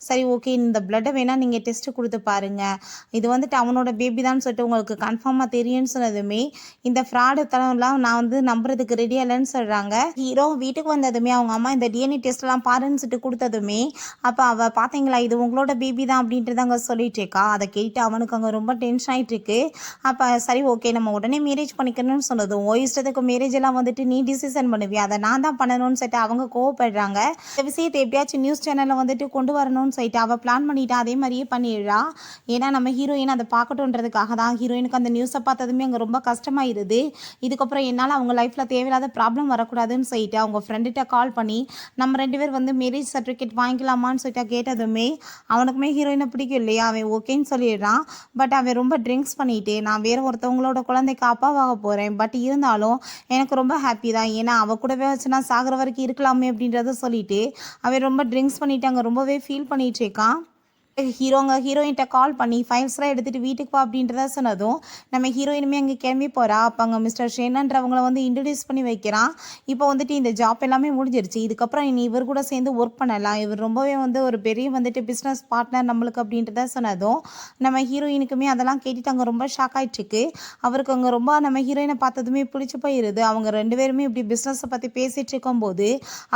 சரி ஓகே, இந்த பிளட்டை வேணால் நீங்கள் டெஸ்ட்டு கொடுத்து பாருங்கள், இது வந்துட்டு அவனோட பேபி தான் சொல்லிட்டு உங்களுக்கு கன்ஃபார்மாக தெரியும்னு சொன்னதுமே, இந்த ஃப்ராடு தரம்லாம் நான் வந்து நம்புறதுக்கு ரெடியாக இல்லைன்னு சொல்கிறாங்க. ஹீரோ வீட்டுக்கு வந்ததுமே அவங்க அம்மா இந்த டிஎன்ஏ டெஸ்ட்லாம் பாருன்னு சொல்லிட்டு கொடுத்ததுமே, அப்போ அவள் பார்த்தீங்களா இது உங்களோட பேபி தான் அப்படின்ட்டு தாங்க சொல்லிட்டு இருக்கா. அதை கேட்டு அவனுக்கு அங்கே ரொம்ப டென்ஷன் ஆகிட்டு இருக்கு. அப்போ சரி ஓகே, நம்ம உடனே மேரேஜ் பண்ணிக்கணும்னு சொன்னதும், ஓ இஷ்டத்துக்கு மேரேஜ் எல்லாம் வந்துட்டு நீ டிசிஷன் பண்ணுவியா, அதை நான் தான் பண்ணணும்னு சொல்லிட்டு அவங்க கோவப்படுறாங்க. இந்த விஷயத்தை எப்படியாச்சும் நியூஸ் சேனலில் வந்துட்டு கொண்டு வரணும்னு சொல்லிட்டு அவள் பிளான் பண்ணிட்டு அதே மாதிரியே பண்ணிடுறா. ஏன்னா நம்ம ஹீரோயின் அதை பார்க்கட்டுன்றதுக்காக தான். ஹீரோயினுக்கு அந்த நியூஸை பார்த்ததுமே அங்கே ரொம்ப கஷ்டமாயிருது. இதுக்கப்புறம் என்னால் அவங்க லைஃப்பில் தேவையில்லாத ப்ராப்ளம் வரக்கூடாதுன்னு சொல்லிட்டு அவங்க ஃப்ரெண்டுகிட்ட கால் பண்ணி, நம்ம 2 பேர் வந்து மேரேஜ் சர்டிஃபிகேட் வாங்கிக்கலாமான்னு சொல்லிட்டு கேட்டதுமே அவனுக்குமே ஹீரோயினை பிடிக்கும் இல்லையா, அவன் ஓகேன்னு சொல்லிடுறான். பட் அவன் ரொம்ப ட்ரிங்க்ஸ் பண்ணிட்டு, நான் வேறு ஒருத்தவங்களோட குழந்தைக்கு அப்பாவாக போகிறேன், பட் இருந்தாலும் எனக்கு ரொம்ப ஹாப்பி தான், ஏன்னா அவள் கூடவே வச்சு நான் சாகிற வரைக்கும் இருக்கலாமே அப்படின்றத சொல்லிட்டு அவன் ரொம்ப ட்ரிங்க்ஸ் பண்ணிட்டு அங்கே ரொம்பவே ஃபீல் பண்ணிட்டு இருக்கான். ஹீரோயின்கிட்ட கால் பண்ணி ஃபைல்ஸ்லாம் எடுத்துகிட்டு வீட்டுக்கு வா அப்படின்றத சொன்னதும் நம்ம ஹீரோயினுமே அங்கே கிளம்பி போகிறா. அப்போ அங்கே மிஸ்டர் ஷேனன்றவங்களை வந்து இன்ட்ரடியூஸ் பண்ணி வைக்கிறான். இப்போ வந்துட்டு இந்த ஜாப் எல்லாமே முடிஞ்சிருச்சு, இதுக்கப்புறம் இனி இவர் கூட சேர்ந்து ஒர்க் பண்ணலாம், இவர் ரொம்பவே வந்து ஒரு பெரிய வந்துட்டு பிஸ்னஸ் பார்ட்னர் நம்மளுக்கு அப்படின்றத சொன்னதும் நம்ம ஹீரோயினுக்குமே அதெல்லாம் கேட்டுட்டு அங்கே ரொம்ப ஷாக் ஆகிட்டுருக்கு. அவருக்கு அங்கே ரொம்ப நம்ம ஹீரோயினை பார்த்ததுமே பிடிச்சி போயிடுது. அவங்க 2 பேருமே இப்படி பிஸ்னஸை பற்றி பேசிகிட்டு இருக்கும்போது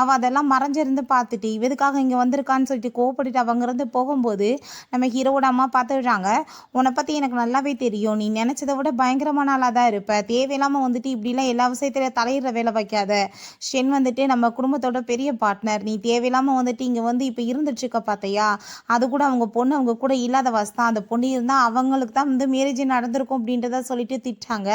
அவள் அதெல்லாம் மறைஞ்சிருந்து பார்த்துட்டு இவதுக்காக இங்கே வந்திருக்கான்னு சொல்லிட்டு கோவப்பட்டுட்டு அவங்க இருந்து போகும்போது நம்ம ஹீரோவோட அம்மா பார்த்துடுறாங்க. உன்னை பற்றி எனக்கு நல்லாவே தெரியும், நீ நினச்சதை விட பயங்கரமான ஆளாக தான் இருப்ப, தேவையில்லாமல் வந்துட்டு இப்படிலாம் எல்லா விஷயத்திலையும் தலையிடுற வேலை வைக்காத. ஷென் வந்துட்டு நம்ம குடும்பத்தோட பெரிய பார்ட்னர், நீ தேவையில்லாமல் வந்துட்டு இங்கே வந்து இப்போ இருந்துட்டுருக்க பார்த்தையா, அது கூட அவங்க பொண்ணு அவங்க கூட இல்லாத வசதான், அந்த பொண்ணு இருந்தால் அவங்களுக்கு தான் வந்து மேரேஜ் நடந்திருக்கும் அப்படின்றத சொல்லிட்டு திட்டாங்க.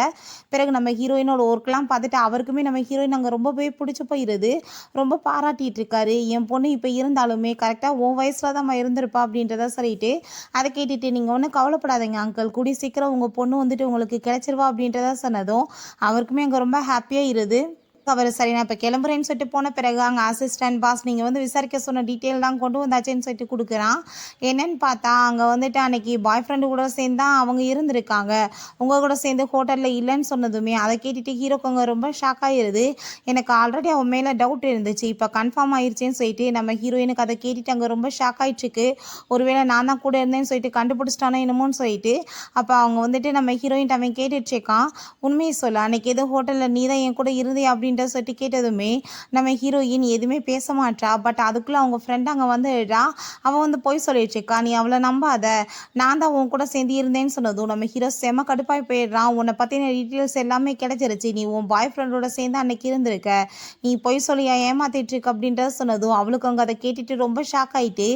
பிறகு நம்ம ஹீரோயினோட ஒர்க்லாம் பார்த்துட்டு அவருக்குமே நம்ம ஹீரோயின் அங்கே ரொம்பவே பிடிச்சி போயிடுது. ரொம்ப பாராட்டிகிட்டு இருக்காரு. என் பொண்ணு இப்போ இருந்தாலுமே கரெக்டாக உன் வயசில் தான் இருந்திருப்பா அப்படின்றத சொல்லிட்டு அதை கேட்டுட்டு, நீங்கள் ஒன்றும் கவலைப்படாதீங்க அங்கிள், கூடி சீக்கிரம் உங்கள் பொண்ணு வந்துட்டு உங்களுக்கு கிடைச்சிருவா அப்படின்றத சொன்னதும் அவருக்குமே அங்கே ரொம்ப ஹாப்பியாக இருது. அவர் சரி நான் இப்போ கிளம்புறேன்னு சொல்லிட்டு போன பிறகு அங்கே அசிஸ்டன்ட் பாஸ் நீங்கள் வந்து விசாரிக்க சொன்ன டீட்டெயில் தான் கொண்டு வந்தாச்சேன்னு சொல்லிட்டு கொடுக்குறான். என்னன்னு பார்த்தா அங்கே வந்துட்டு அன்னைக்கு பாய் ஃப்ரெண்டு கூட சேர்ந்து தான் அவங்க இருந்திருக்காங்க. உங்கள் கூட சேர்ந்து ஹோட்டலில் இல்லைன்னு சொன்னதுமே அதை கேட்டுட்டு ஹீரோக்கு அங்கே ரொம்ப ஷாக் ஆகிடுது. எனக்கு ஆல்ரெடி அவன் மேலே டவுட் இருந்துச்சு, இப்போ கன்ஃபார்ம் ஆயிடுச்சேன்னு சொல்லிட்டு நம்ம ஹீரோயினுக்கு அதை கேட்டுட்டு அங்கே ரொம்ப ஷாக் ஆகிட்டுருக்கு. ஒருவேளை நான் தான் கூட இருந்தேன்னு சொல்லிட்டு கண்டுபிடிச்சிட்டானோ என்னமோன்னு சொல்லிட்டு அப்போ அவங்க வந்துட்டு நம்ம ஹீரோயின்ட்டு அவன் கேட்டுட்ருக்கான், உண்மையை சொல்ல அன்னைக்கு ஏதோ ஹோட்டலில் நீ தான் என் கூட இருந்தே அப்படின்ற சொல்லிட்டு கேட்டதுமே நம்ம ஹீரோயின் எதுவுமே பேச மாட்டா. பட் அதுக்குள்ளே அவங்க ஃப்ரெண்ட் அங்கே வந்துடுறா. அவன் வந்து போய் சொல்லிட்டுருக்கா, நீ அவளை நம்பாத, நான் தான் உன் கூட சேர்ந்து இருந்தேன்னு சொன்னதும் நம்ம ஹீரோ செம கடுப்பாய் போயிடுறான். உன்னை பற்றின டீட்டெயில்ஸ் எல்லாமே கிடைச்சிருச்சு, நீ உன் பாய் ஃப்ரெண்டோட சேர்ந்து அன்னைக்கு இருந்திருக்க, நீ போய் சொல்லியா ஏமாத்திட்டு இருக்க அப்படின்றத சொன்னதும் அவளுக்கு அங்கே அதை கேட்டுட்டு ரொம்ப ஷாக் ஆகிட்டு,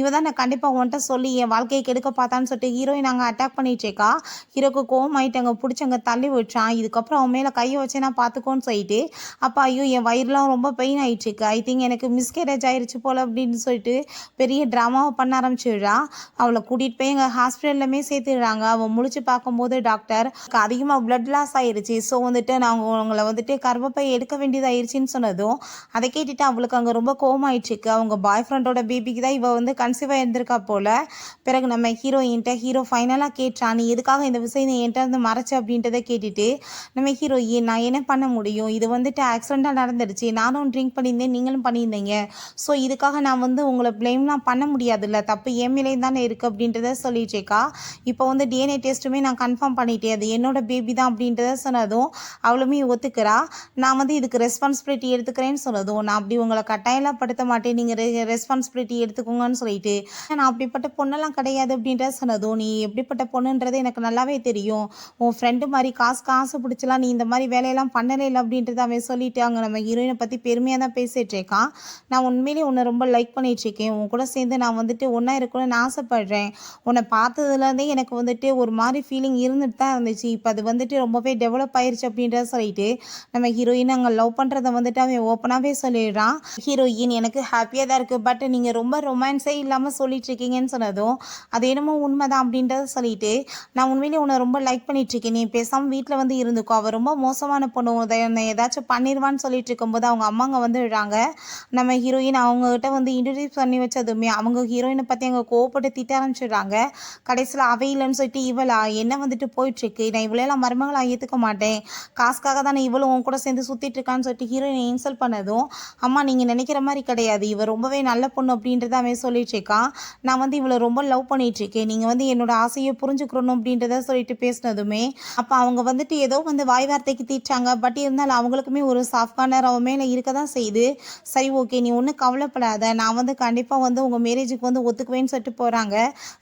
இவ தான் நான் கண்டிப்பாக உன்ட்ட சொல்லி என் வாழ்க்கையை கெடுக்க பார்த்தான்னு சொல்லிட்டு ஹீரோயின் அங்கே அட்டாக் பண்ணிட்டு இருக்கா. ஹீரோக்கு கோவம் ஆகிட்டு அங்கே பிடிச்சி அங்கே தள்ளி விட்டுறான். இதுக்கப்புறம் அவன் மேலே கையை வச்சு நான் பார்த்துக்கோன்னு சொல்லிட்டு அப்போ ஐயோ என் வயிறுலாம் ரொம்ப பெயின் ஆகிட்டுருக்கு, ஐ திங்க் எனக்கு மிஸ்கேரேஜ் ஆயிடுச்சு போல் அப்படின்னு சொல்லிட்டு பெரிய ட்ராமாவை பண்ண ஆரம்பிச்சிடுறா. அவளை கூட்டிகிட்டு போய் எங்கள் ஹாஸ்பிட்டல்லுமே சேர்த்துடுறாங்க. அவள் முழிச்சு பார்க்கும்போது டாக்டர் அதிகமாக பிளட் லாஸ் ஆயிடுச்சு, ஸோ வந்துட்டு நாங்கள் உங்களை வந்துட்டு கர்ப்பப்பை எடுக்க வேண்டியதாயிருச்சுன்னு சொன்னதும் அதை கேட்டுட்டு அவளுக்கு அங்கே ரொம்ப கோவமாயிடுச்சுக்கு. அவங்க பாய் ஃப்ரெண்டோட பேபிக்கு தான் இவள் வந்து கன்சீவாக இருந்திருக்கா போல். பிறகு நம்ம ஹீரோ ஃபைனலாக கேட்டான், நீ எதுக்காக இந்த விஷயம் என்கிட்ட இருந்து மறைச்சு அப்படின்றத கேட்டுட்டு நம்ம ஹீரோயின் நான் என்ன பண்ண முடியும், இது வந்துட்டு ஆக்சிடெண்ட்டாக நடந்துடுச்சு, நானும் ட்ரிங்க் பண்ணியிருந்தேன் நீங்களும் பண்ணியிருந்தீங்க, ஸோ இதுக்காக நான் வந்து உங்களை ப்ளேம்லாம் பண்ண முடியாதுல்ல, தப்பு என் மேலே தானே இருக்குது அப்படின்றத சொல்லிச்சேக்கா. இப்போ வந்து டிஎன்ஏ டெஸ்ட்டுமே நான் கன்ஃபார்ம் பண்ணிட்டேன், அது என்னோட பேபி தான் அப்படின்றத சொன்னதும் அவளுமே ஒத்துக்கிறா. நான் வந்து இதுக்கு ரெஸ்பான்சிபிலிட்டி எடுத்துக்கிறேன்னு சொன்னதும் நான் அப்படி உங்களை கட்டாயம்லாம் படுத்த மாட்டேன், நீங்கள் ரெஸ்பான்சிபிலிட்டி எடுத்துக்கோங்கன்னு சொல்லிட்டு நான் அப்படிப்பட்ட பொண்ணெல்லாம் கிடையாது அப்படின்றத சொன்னதும் நீ எப்படிப்பட்ட பொண்ணுன்றது எனக்கு நல்லாவே தெரியும், உன் ஃப்ரெண்டு மாதிரி காசு பிடிச்சலாம் நீ இந்த மாதிரி வேலையெல்லாம் பண்ணலை இல்லை அப்படின்றத அவன் சொல்லிட்டு அங்கே நம்ம ஹீரோயினை பற்றி பெருமையாக தான் பேசிகிட்டு இருக்கான். நான் உண்மையிலேயே உன்னை ரொம்ப லைக் பண்ணிகிட்ருக்கேன், உன் கூட சேர்ந்து நான் வந்துட்டு ஒன்றா இருக்கணும்னு ஆசைப்பட்றேன், உன்னை பார்த்ததுலேருந்தே எனக்கு வந்துட்டு ஒரு மாதிரி ஃபீலிங் இருந்துட்டு தான் இருந்துச்சு, இப்போ அது வந்துட்டு ரொம்பவே டெவலப் ஆயிடுச்சு அப்படின்றத சொல்லிட்டு நம்ம ஹீரோயின் அங்கே லவ் பண்ணுறதை வந்துட்டு அவன் ஓப்பனாகவே சொல்லிடுறான். ஹீரோயின் எனக்கு ஹாப்பியாக தான் இருக்குது, பட் நீங்கள் ரொம்ப ரொமான்ஸே இல்லாமல் சொல்லிட்டுருக்கீங்கன்னு சொன்னதும் அது என்னமோ உண்மைதான் அப்படின்றத சொல்லிட்டு நான் உண்மையிலேயே உன்னை ரொம்ப லைக் பண்ணிகிட்ருக்கேன், நீ பேசாமல் வீட்டில் வந்து இருந்துக்கோ, அவள் ரொம்ப மோசமான பொண்ணு, ஏதாச்சும் பண்ணிடுவான்னு சொல்லிட்டு இருக்கும்போது அவங்க அம்மாங்க வந்துடுறாங்க. நம்ம ஹீரோயின் அவங்ககிட்ட வந்து இன்ட்ரடியூஸ் பண்ணி வச்சதுமே அவங்க ஹீரோயினை பற்றி அங்கே கோவப்பட்டு திட்ட ஆரம்பிச்சிடுறாங்க. கடைசியில் அவை இல்லைன்னு சொல்லிட்டு இவளா என்ன வந்துட்டு போயிட்டுருக்கு, நான் இவளெல்லாம் மருமகளாக ஏற்றுக்க மாட்டேன், காசுக்காக தானே இவளும் உன் கூட சேர்ந்து சுற்றிட்டு இருக்கான்னு சொல்லிட்டு ஹீரோயினை இன்சல்ட் பண்ணதும் அம்மா நீங்கள் நினைக்கிற மாதிரி கிடையாது, இவ ரொம்பவே நல்ல பொண்ணு அப்படின்றத அவன் சொல்லிட்டு இருக்கான். நான் வந்து இவளை ரொம்ப லவ் பண்ணிட்டு இருக்கேன், நீங்கள் வந்து என்னோட ஆசையை புரிஞ்சுக்கிறணும் அப்படின்றத சொல்லிட்டு பேசினதுமே அப்போ அவங்க வந்துட்டு ஏதோ வந்து வாய் வார்த்தைக்கு தீட்டாங்க. பட் இருந்தாலும் அவங்களுக்குமே ஒரு சாஃப்ட் கார்னர் அவன் மேலே இருக்க தான் செய்யுது. சரி ஓகே நீ ஒன்றும் கவலைப்படாத, நான் வந்து கண்டிப்பாக வந்து உங்கள் மேரேஜுக்கு வந்து ஒத்துக்குவேன்னு சொல்லிட்டு போகிறாங்க.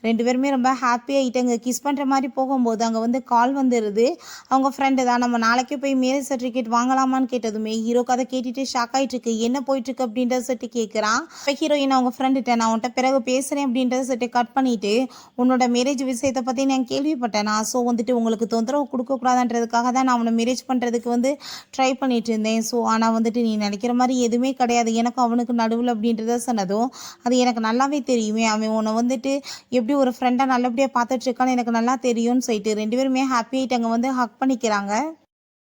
ரெண்டு பேருமே ரொம்ப ஹாப்பியாகிட்டு அங்கே கிஸ் பண்ணுற மாதிரி போகும்போது அங்கே வந்து கால் வந்துடுது. அவங்க ஃப்ரெண்டு தான், நம்ம நாளைக்கே போய் மேரேஜ் சர்டிஃபிகேட் வாங்கலாமான்னு கேட்டதுமே ஹீரோக்கு அதை கேட்டுட்டு ஷாக் ஆகிட்டுருக்கு, என்ன போயிட்டுருக்கு அப்படின்றத சொல்லிட்டு கேட்குறான். இப்போ ஹீரோயின் அவங்க ஃப்ரெண்டுகிட்ட நான் உன்ட்ட பிறகு பேசுகிறேன் அப்படின்றத சொல்லிட்டு கட் பண்ணிவிட்டு உன்னோட மேரேஜ் விஷயத்தை பற்றி நான் கேள்விப்பட்டேன், ஸோ வந்துட்டு உங்களுக்கு தொந்தரவு கொடுக்கக்கூடாதுன்றதுக்காக தான் நான் அவனை மேரேஜ் பண்ணுறதுக்கு வந்து ட்ரை பண்ணிட்டு இருந்தேன், ஸோ ஆனால் வந்துட்டு நீ நினைக்கிற மாதிரி எதுவுமே கிடையாது எனக்கும் அவனுக்கு நடுவில் அப்படின்றத சொன்னதும் அது எனக்கு நல்லாவே தெரியுமே, அவன் உன்னை வந்துட்டு எப்படி ஒரு ஃப்ரெண்டாக நல்லபடியாக பார்த்துட்ருக்கான்னு எனக்கு நல்லா தெரியும்னு சொல்லிட்டு ரெண்டு பேருமே ஹாப்பியாகிட்டு அங்கே வந்து ஹக் பண்ணிக்கிறாங்க.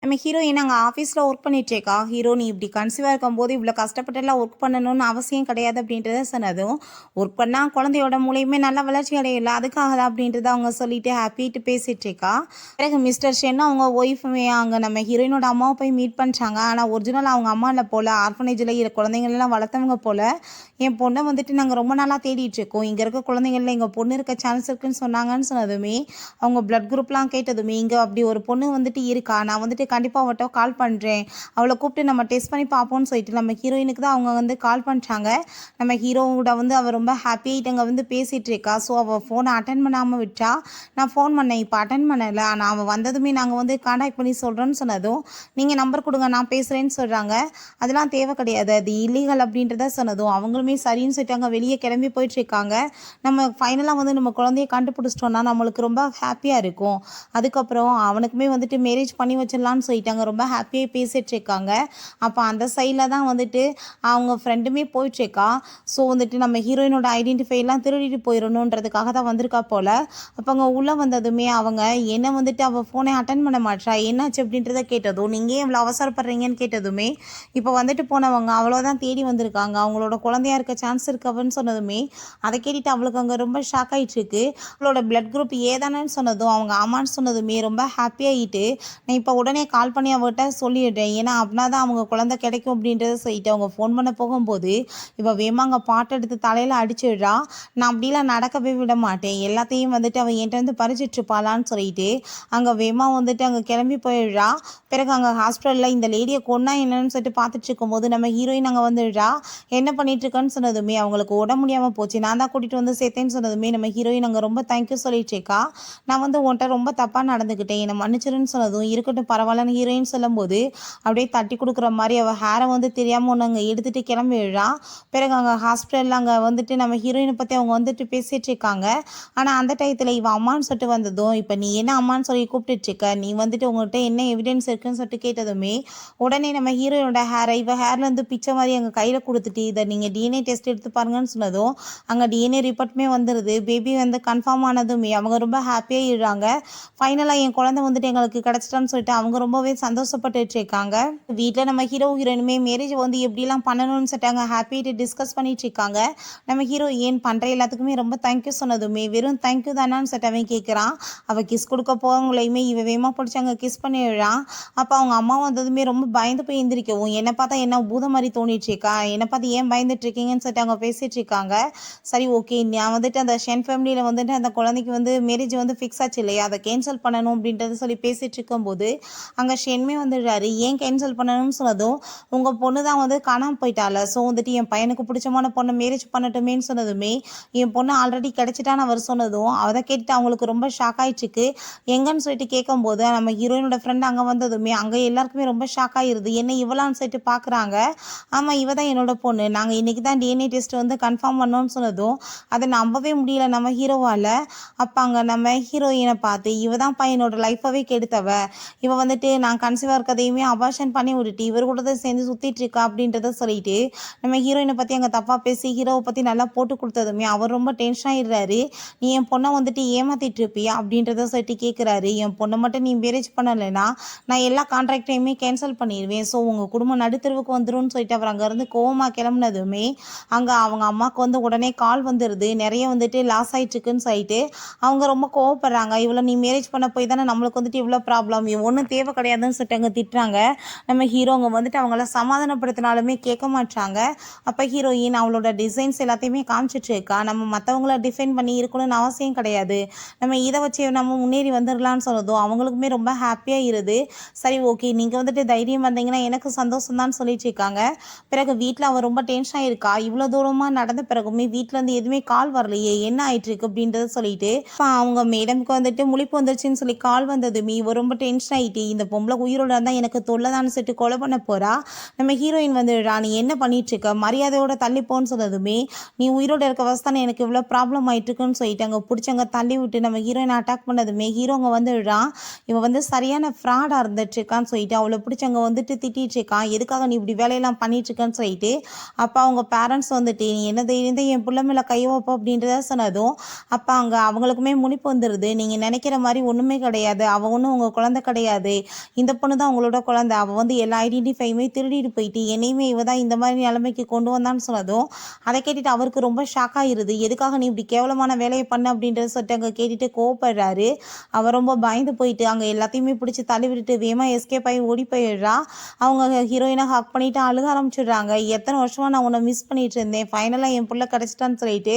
நம்ம ஹீரோயின் அங்கே ஆஃபீஸில் ஒர்க் பண்ணிகிட்ருக்கா. ஹீரோ நீ இப்படி கன்சீவாக இருக்கும்போது இவ்வளோ கஷ்டப்பட்டுலாம் ஒர்க் பண்ணணும்னு அவசியம் கிடையாது அப்படின்றத சொன்னதும் ஒர்க் பண்ணால் குழந்தையோட மூலியமே நல்லா வளர்ச்சி அடையல, அதுக்காக தான் அப்படின்றத அவங்க சொல்லிட்டு ஹாப்பிட்டு பேசிகிட்ருக்கா. பிறகு மிஸ்டர் ஷென் அவங்க ஒய்ஃபுமே அங்கே நம்ம ஹீரோயினோட அம்மாவை போய் மீட் பண்ணிட்டாங்க. ஆனால் ஒரிஜினல் அவங்க அம்மா இல்லை போல், ஆர்ஃபனேஜில் குழந்தைங்களெல்லாம் வளர்த்தவங்க போல். என் பொண்ணை வந்துட்டு நாங்கள் ரொம்ப நாளாக தேடிட்டுருக்கோம், இங்கே இருக்க குழந்தைங்களில் எங்கள் பொண்ணு இருக்க சான்ஸ் இருக்குன்னு சொன்னாங்கன்னு சொன்னதுமே அவங்க பிளட் குரூப்லாம் கேட்டதுமே இங்கே அப்படி ஒரு பொண்ணு வந்துட்டு இருக்கா, நான் வந்துட்டு கண்டிப்பாக அவட்ட கால் பண்ணுறேன், அவளை கூப்பிட்டு நம்ம டெஸ்ட் பண்ணி பார்ப்போம்னு சொல்லிட்டு நம்ம ஹீரோயினுக்கு தான் அவங்க வந்து கால் பண்ணிட்டாங்க. நம்ம ஹீரோவோட வந்து அவள் ரொம்ப ஹாப்பியாகிட்டு அங்கே வந்து பேசிகிட்டு இருக்கா. ஸோ அவள் ஃபோனை அட்டன் பண்ணாமல் விட்டா. நான் ஃபோன் பண்ணேன், இப்போ அட்டன் பண்ணலை, ஆனால் அவள் வந்ததுமே நாங்கள் வந்து கான்டாக்ட் பண்ணி சொல்கிறோன்னு சொன்னதும் நீங்கள் நம்பர் கொடுங்க நான் பேசுகிறேன்னு சொல்கிறாங்க. அதெல்லாம் தேவை கிடையாது, அது இல்லீகல் அப்படின்றத சொன்னதும் அவங்களுமே சரின்னு சொல்லிட்டு அங்கே வெளியே கிளம்பி போயிட்டுருக்காங்க. நம்ம ஃபைனலாக வந்து நம்ம குழந்தைய கண்டுபிடிச்சிட்டோன்னா நம்மளுக்கு ரொம்ப ஹாப்பியாக இருக்கும். அதுக்கப்புறம் அவனுக்குமே வந்துட்டு மேரேஜ் பண்ணி வச்சிடலான்னு கிடச்சிட்டான்னு சொல்லிட்டாங்க, ரொம்ப ஹாப்பியாக பேசிகிட்டு இருக்காங்க. அப்போ அந்த சைடில் தான் வந்துட்டு அவங்க ஃப்ரெண்டுமே போயிட்டுருக்கா. ஸோ வந்துட்டு நம்ம ஹீரோயினோட ஐடென்டிஃபைலாம் திருடிட்டு போயிடணுன்றதுக்காக தான் வந்திருக்கா போல். அப்போ அங்கே உள்ளே வந்ததுமே அவங்க என்ன வந்துட்டு அவள் ஃபோனை அட்டன் பண்ண மாட்டா, என்னாச்சு அப்படின்றத கேட்டதும், நீங்கள் ஏன் இவ்வளோ அவசரப்படுறீங்கன்னு கேட்டதுமே, இப்போ வந்துட்டு போனவங்க அவ்வளோதான் தேடி வந்திருக்காங்க, அவங்களோட குழந்தையா இருக்க சான்ஸ் இருக்கவன்னு சொன்னதுமே அதை கேட்டுட்டு அவளுக்கு அங்கே ரொம்ப ஷாக் ஆகிட்டுருக்கு. அவளோட பிளட் குரூப் ஏதானு சொன்னதும் அவங்க ஆமான்னு சொன்னதுமே ரொம்ப ஹாப்பியாகிட்டு, நான் இப்போ உடனே கால் பண்ணி அவர்கிட்ட சொல்லிடுறேன், ஏன்னா அப்படின்னா தான் அவங்க குழந்தை கிடைக்கும் அப்படின்றத சொல்லிட்டு அவங்க ஃபோன் பண்ண போகும்போது இவள் வேமா அங்கே பாட்டு எடுத்து தலையில் அடிச்சிடுறா. நான் அப்படிலாம் நடக்கவே விட மாட்டேன், எல்லாத்தையும் வந்துட்டு அவள் என்கிட்ட வந்து பறிச்சிட்ருப்பாளான்னு சொல்லிட்டு அங்கே வேமா வந்துட்டு அங்கே கிளம்பி போயிடுறா. பிறகு அங்கே ஹாஸ்பிட்டலில் இந்த லேடியை கொன்னா என்னன்னு சொல்லிட்டு பார்த்துட்டு இருக்கும்போது நம்ம ஹீரோயின் அங்கே வந்துடுறா. என்ன பண்ணிட்டுருக்கேன்னு சொன்னதுமே அவங்களுக்கு உடம்பு முடியாமல் போச்சு, நான் தான் கூட்டிகிட்டு வந்து சேர்த்தேன்னு சொன்னதுமே நம்ம ஹீரோயின் அங்கே ரொம்ப தேங்க்யூ சொல்லிட்டுருக்கா. நான் வந்து உன்கிட்ட ரொம்ப தப்பாக நடந்துக்கிட்டேன், என்னை மன்னிச்சிருன்னு சொன்னதும் இருக்கட்டும் பரவாயில்லன்னு ஹீரோயின் சொல்லும்போது அப்படியே தட்டி கொடுக்குற மாதிரி அவள் ஹேரை வந்து தெரியாமல் ஒன்று அங்கே எடுத்துகிட்டு கிளம்பிடுறா. பிறகு அங்கே ஹாஸ்பிட்டலில் அங்கே வந்துட்டு நம்ம ஹீரோயினை பற்றி அவங்க வந்துட்டு பேசிகிட்டு இருக்காங்க. ஆனால் அந்த டயத்தில் இவன் அம்மான்னு சொல்லிட்டு வந்ததும், இப்போ நீ என்ன அம்மான்னு சொல்லி கூப்பிட்டுட்ருக்க, நீ வந்துட்டு உங்கள்கிட்ட என்ன எவிடன்ஸ் இருக்குன்னு சொல்லிட்டு கேட்டதுமே உடனே நம்ம ஹீரோனோட ஹேரை இவள் ஹேர்லேருந்து பிச்சை மாதிரி அங்கே கையில் கொடுத்துட்டு இதை நீங்கள் டிஎன்ஏ டெஸ்ட் எடுத்து பாருங்கன்னு சொன்னதும் அங்கே டிஎன்ஏ ரிப்போர்ட்டுமே வந்துடுது. பேபி வந்து கன்ஃபார்ம் ஆனதுமே அவங்க ரொம்ப ஹாப்பியாக இருறாங்க. ஃபைனலாக என் குழந்தை வந்துட்டு எங்களுக்கு கிடச்சிட்டான்னு சொல்லிட்டு அவங்க ரொம்பவே சந்தோஷப்பட்டுட்டு இருக்காங்க. வீட்டில் நம்ம ஹீரோயினுமே மேரேஜ் வந்து எப்படிலாம் பண்ணணும்னு சொல்லிட்டாங்க ஹாப்பிட்டு டிஸ்கஸ் பண்ணிட்டு இருக்காங்க. நம்ம ஹீரோ ஏன் பண்ணுற எல்லாத்துக்குமே ரொம்ப தேங்க்யூ சொன்னதுமே வெறும் தேங்க்யூ தானான்னு சொல்லிட்டு அவன் கேட்குறான். அவள் கிஸ் கொடுக்க போகவங்களையுமே இவன் வேமா பிடிச்சி அங்கே கிஸ் பண்ணிடுறான். அப்போ அவங்க அம்மா வந்ததுமே ரொம்ப பயந்து போய் எந்திரிக்கவும், என்னை பார்த்தா என்ன பூதம் மாதிரி தோணிட்டுருக்கா, என்னை பார்த்து ஏன் பயந்துட்டு இருக்கீங்கன்னு சொல்லிட்டு அவங்க பேசிகிட்டு இருக்காங்க. சரி ஓகே, நான் வந்துட்டு அந்த ஷென் ஃபேமிலியில் வந்துட்டு அந்த குழந்தைக்கு வந்து மேரேஜ் வந்து ஃபிக்ஸ் ஆச்சு இல்லையா, அதை கேன்சல் பண்ணணும் அப்படின்றத சொல்லி பேசிகிட்டு இருக்கும்போது அங்கே ஷென்மே வந்துடுறாரு. ஏன் கேன்சல் பண்ணணும்னு சொன்னதும், உங்கள் பொண்ணு தான் வந்து காணாமல் போயிட்டால, ஸோ வந்துட்டு என் பையனுக்கு பிடிச்சமான பொண்ணை மேரேஜ் பண்ணட்டுமேன்னு சொன்னதுமே என் பொண்ணு ஆல்ரெடி கிடச்சிட்டான்னு அவர் சொன்னதும் அதை கேட்டுட்டு அவங்களுக்கு ரொம்ப ஷாக் ஆகிட்டுருக்கு. எங்கன்னு சொல்லிட்டு கேட்கும்போது நம்ம ஹீரோயினோட ஃப்ரெண்ட் அங்கே வந்ததுமே அங்கே எல்லாருக்குமே ரொம்ப ஷாக் ஆகிருது. என்ன இவளான்னு சொல்லிட்டு பார்க்குறாங்க. ஆமாம் இவ தான் என்னோட பொண்ணு, நாங்கள் இன்றைக்கி தான் டிஎன்ஏ டெஸ்ட் வந்து கன்ஃபார்ம் பண்ணோன்னு சொன்னதும் அதை நம்பவே முடியல நம்ம ஹீரோவால். அப்போ அங்கே நம்ம ஹீரோயினை பார்த்து இவ தான் என்னோட லைஃப்பவே கெடுத்தவ, இவ வந்துட்டு நான் கன்சீவாக இருக்கதையுமே அபார்ஷன் பண்ணி விட்டுட்டு இவர் கூட தான் சேர்ந்து சுற்றிட்டு இருக்கா அப்படின்றத சொல்லிட்டு நம்ம ஹீரோயினை பற்றி அங்கே தப்பாக பேசி ஹீரோவை பற்றி நல்லா போட்டு கொடுத்ததுமே அவர் ரொம்ப டென்ஷன் ஆகிடுறாரு. நீ என் பொண்ணை வந்துட்டு ஏமாத்திட்டு இருப்பியா அப்படின்றத சொல்லிட்டு கேட்குறாரு. என் பொண்ணை மட்டும் நீ மேரேஜ் பண்ணலைன்னா நான் எல்லா கான்ட்ராக்டையுமே கேன்சல் பண்ணிடுவேன், ஸோ உங்கள் குடும்பம் நடுத்தருவுக்கு வந்துடும் சொல்லிட்டு அவர் அங்கேருந்து கோவமாக கிளம்புனதுமே அங்கே அவங்க அம்மாவுக்கு வந்து உடனே கால் வந்துடுது, நிறைய வந்துட்டு லாஸ் ஆகிட்டுருக்குன்னு சொல்லிட்டு அவங்க ரொம்ப கோவப்படுறாங்க. இவ்வளோ நீ மேரேஜ் பண்ண போய் தானே நம்மளுக்கு வந்துட்டு இவ்வளோ ப்ராப்ளம், ஒன்றும் தேவை கிடையாதுன்னு சொல்லிட்டு அங்கே திட்டுறாங்க. நம்ம ஹீரோங்க வந்துட்டு அவங்கள சமாதானப்படுத்தினாலுமே கேட்க மாட்டாங்க. அப்போ ஹீரோயின் அவளோட டிசைன்ஸ் எல்லாத்தையுமே காமிச்சிட்டு இருக்கா. நம்ம மற்றவங்கள டிஃபைன் பண்ணி இருக்கணும்னு அவசியம் கிடையாது, நம்ம இதை வச்சு நம்ம முன்னேறி வந்துடலான்னு சொன்னதும் அவங்களுக்குமே ரொம்ப ஹாப்பியாக இருது. சரி ஓகே, நீங்கள் வந்துட்டு தைரியம் வந்தீங்கன்னா எனக்கு சந்தோஷம் தான் சொல்லிட்டு இருக்காங்க. பிறகு வீட்டில் அவள் ரொம்ப டென்ஷனாக இருக்கா. இவ்வளோ தூரமாக நடந்த பிறகுமே வீட்டிலேருந்து எதுவுமே கால் வரலையே, என்ன ஆயிட்டுருக்கு அப்படின்றத சொல்லிட்டு அவங்க மேடமுக்கு வந்துட்டு முழிப்பு வந்துருச்சுன்னு சொல்லி கால் வந்ததுமே இவள் ரொம்ப டென்ஷன் ஆகிட்டு இந்த பொம்பளை உயிரோட இருந்தால் எனக்கு தொல்லைதான்னு சொல்லிட்டு கொலை பண்ண போகிறா. நம்ம ஹீரோயின் வந்துடுறா, நீ என்ன பண்ணிட்டுருக்க, மரியாதையோட தள்ளிப்போன்னு சொன்னதுமே நீ உயிரோட இருக்க வசதானே எனக்கு இவ்வளோ ப்ராப்ளம் ஆகிட்டுருக்குன்னு சொல்லிட்டு அங்கே பிடிச்சவங்க தள்ளி விட்டு நம்ம ஹீரோயினை அட்டாக் பண்ணதுமே ஹீரோங்க வந்துடுறான். இவன் வந்து சரியான ஃப்ராடாக இருந்துட்டுருக்கான்னு சொல்லிட்டு அவளை பிடிச்சவங்க வந்துட்டு திட்டிகிட்டு இருக்கான். எதுக்காக நீ இப்படி வேலையெல்லாம் பண்ணிட்டுருக்கன்னு சொல்லிட்டு அப்போ அவங்க பேரண்ட்ஸ் வந்துட்டு நீ என்ன தைரியம் என் பிள்ளை மேலே கை வைப்போம் அப்படின்றத சொன்னதும் அப்போ அங்கே அவங்களுக்குமே முனிப்பு வந்துடுது. நீங்கள் நினைக்கிற மாதிரி ஒன்றுமே கிடையாது, அவள் ஒன்றும் உங்கள் குழந்தை கிடையாது, இந்த பொண்ணு தான் உங்களோட குழந்தை, அவள் வந்து எல்லா ஐடென்டிஃபையுமே திருடிட்டு போயிட்டு என்னையுமே இவ தான் இந்த மாதிரி நிலைமைக்கு கொண்டு வந்தான்னு சொன்னதும் அதை கேட்டுட்டு அவருக்கு ரொம்ப ஷாக் ஆகிருது. எதுக்காக நீ இப்படி கேவலமான வேலையை பண்ண அப்படின்றத சொல்லிட்டு அங்கே கேட்டுட்டு கோவப்படுறாரு. அவர் ரொம்ப பயந்து போயிட்டு அங்கே எல்லாத்தையுமே பிடிச்சி தள்ளி விட்டுட்டு வேமா எஸ்கேப் ஆகி ஓடி போயிடுறா. அவங்க ஹீரோயினை ஹக் பண்ணிட்டு அழுக ஆரம்பிச்சிடுறாங்க. எத்தனை வருஷமாக நான் உன்னை மிஸ் பண்ணிட்டு இருந்தேன், ஃபைனலாக என் பிள்ளை கிடச்சிட்டான்னு சொல்லிட்டு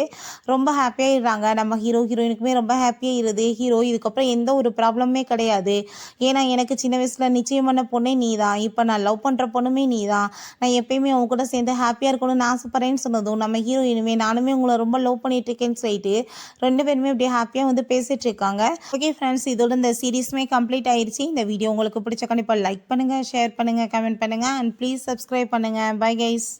ரொம்ப ஹாப்பியாகிடுறாங்க. நம்ம ஹீரோயினுக்குமே ரொம்ப ஹாப்பியாகிடுது. ஹீரோ இதுக்கப்புறம் எந்த ஒரு ப்ராப்ளமே கிடையாது, ஏன்னா எனக்கு சின்ன வயசில் நிச்சயம் பண்ண பொண்ணே நீ தான், இப்போ நான் லவ் பண்ணுற பொண்ணுமே நீ தான், நான் எப்பயுமே அவங்க கூட சேர்ந்து ஹாப்பியாக இருக்கணும்னு ஆசைப்பட்றேன்னு சொன்னதும் நம்ம ஹீரோயினுமே நானுமே உங்களை ரொம்ப லவ் பண்ணிட்டு இருக்கேன்னு சொல்லிட்டு ரெண்டு பேருமே அப்படியே ஹாப்பியாக வந்து பேசிட்டு இருக்காங்க. ஓகே ஃப்ரெண்ட்ஸ், இதோட இந்த சீரீஸுமே கம்ப்ளீட் ஆயிடுச்சு. இந்த வீடியோ உங்களுக்கு பிடிச்ச கண்டிப்பாக லைக் பண்ணுங்கள், ஷேர் பண்ணுங்கள், கமெண்ட் பண்ணுங்கள் அண்ட் ப்ளீஸ் சப்ஸ்கிரைப் பண்ணுங்கள். Bye guys.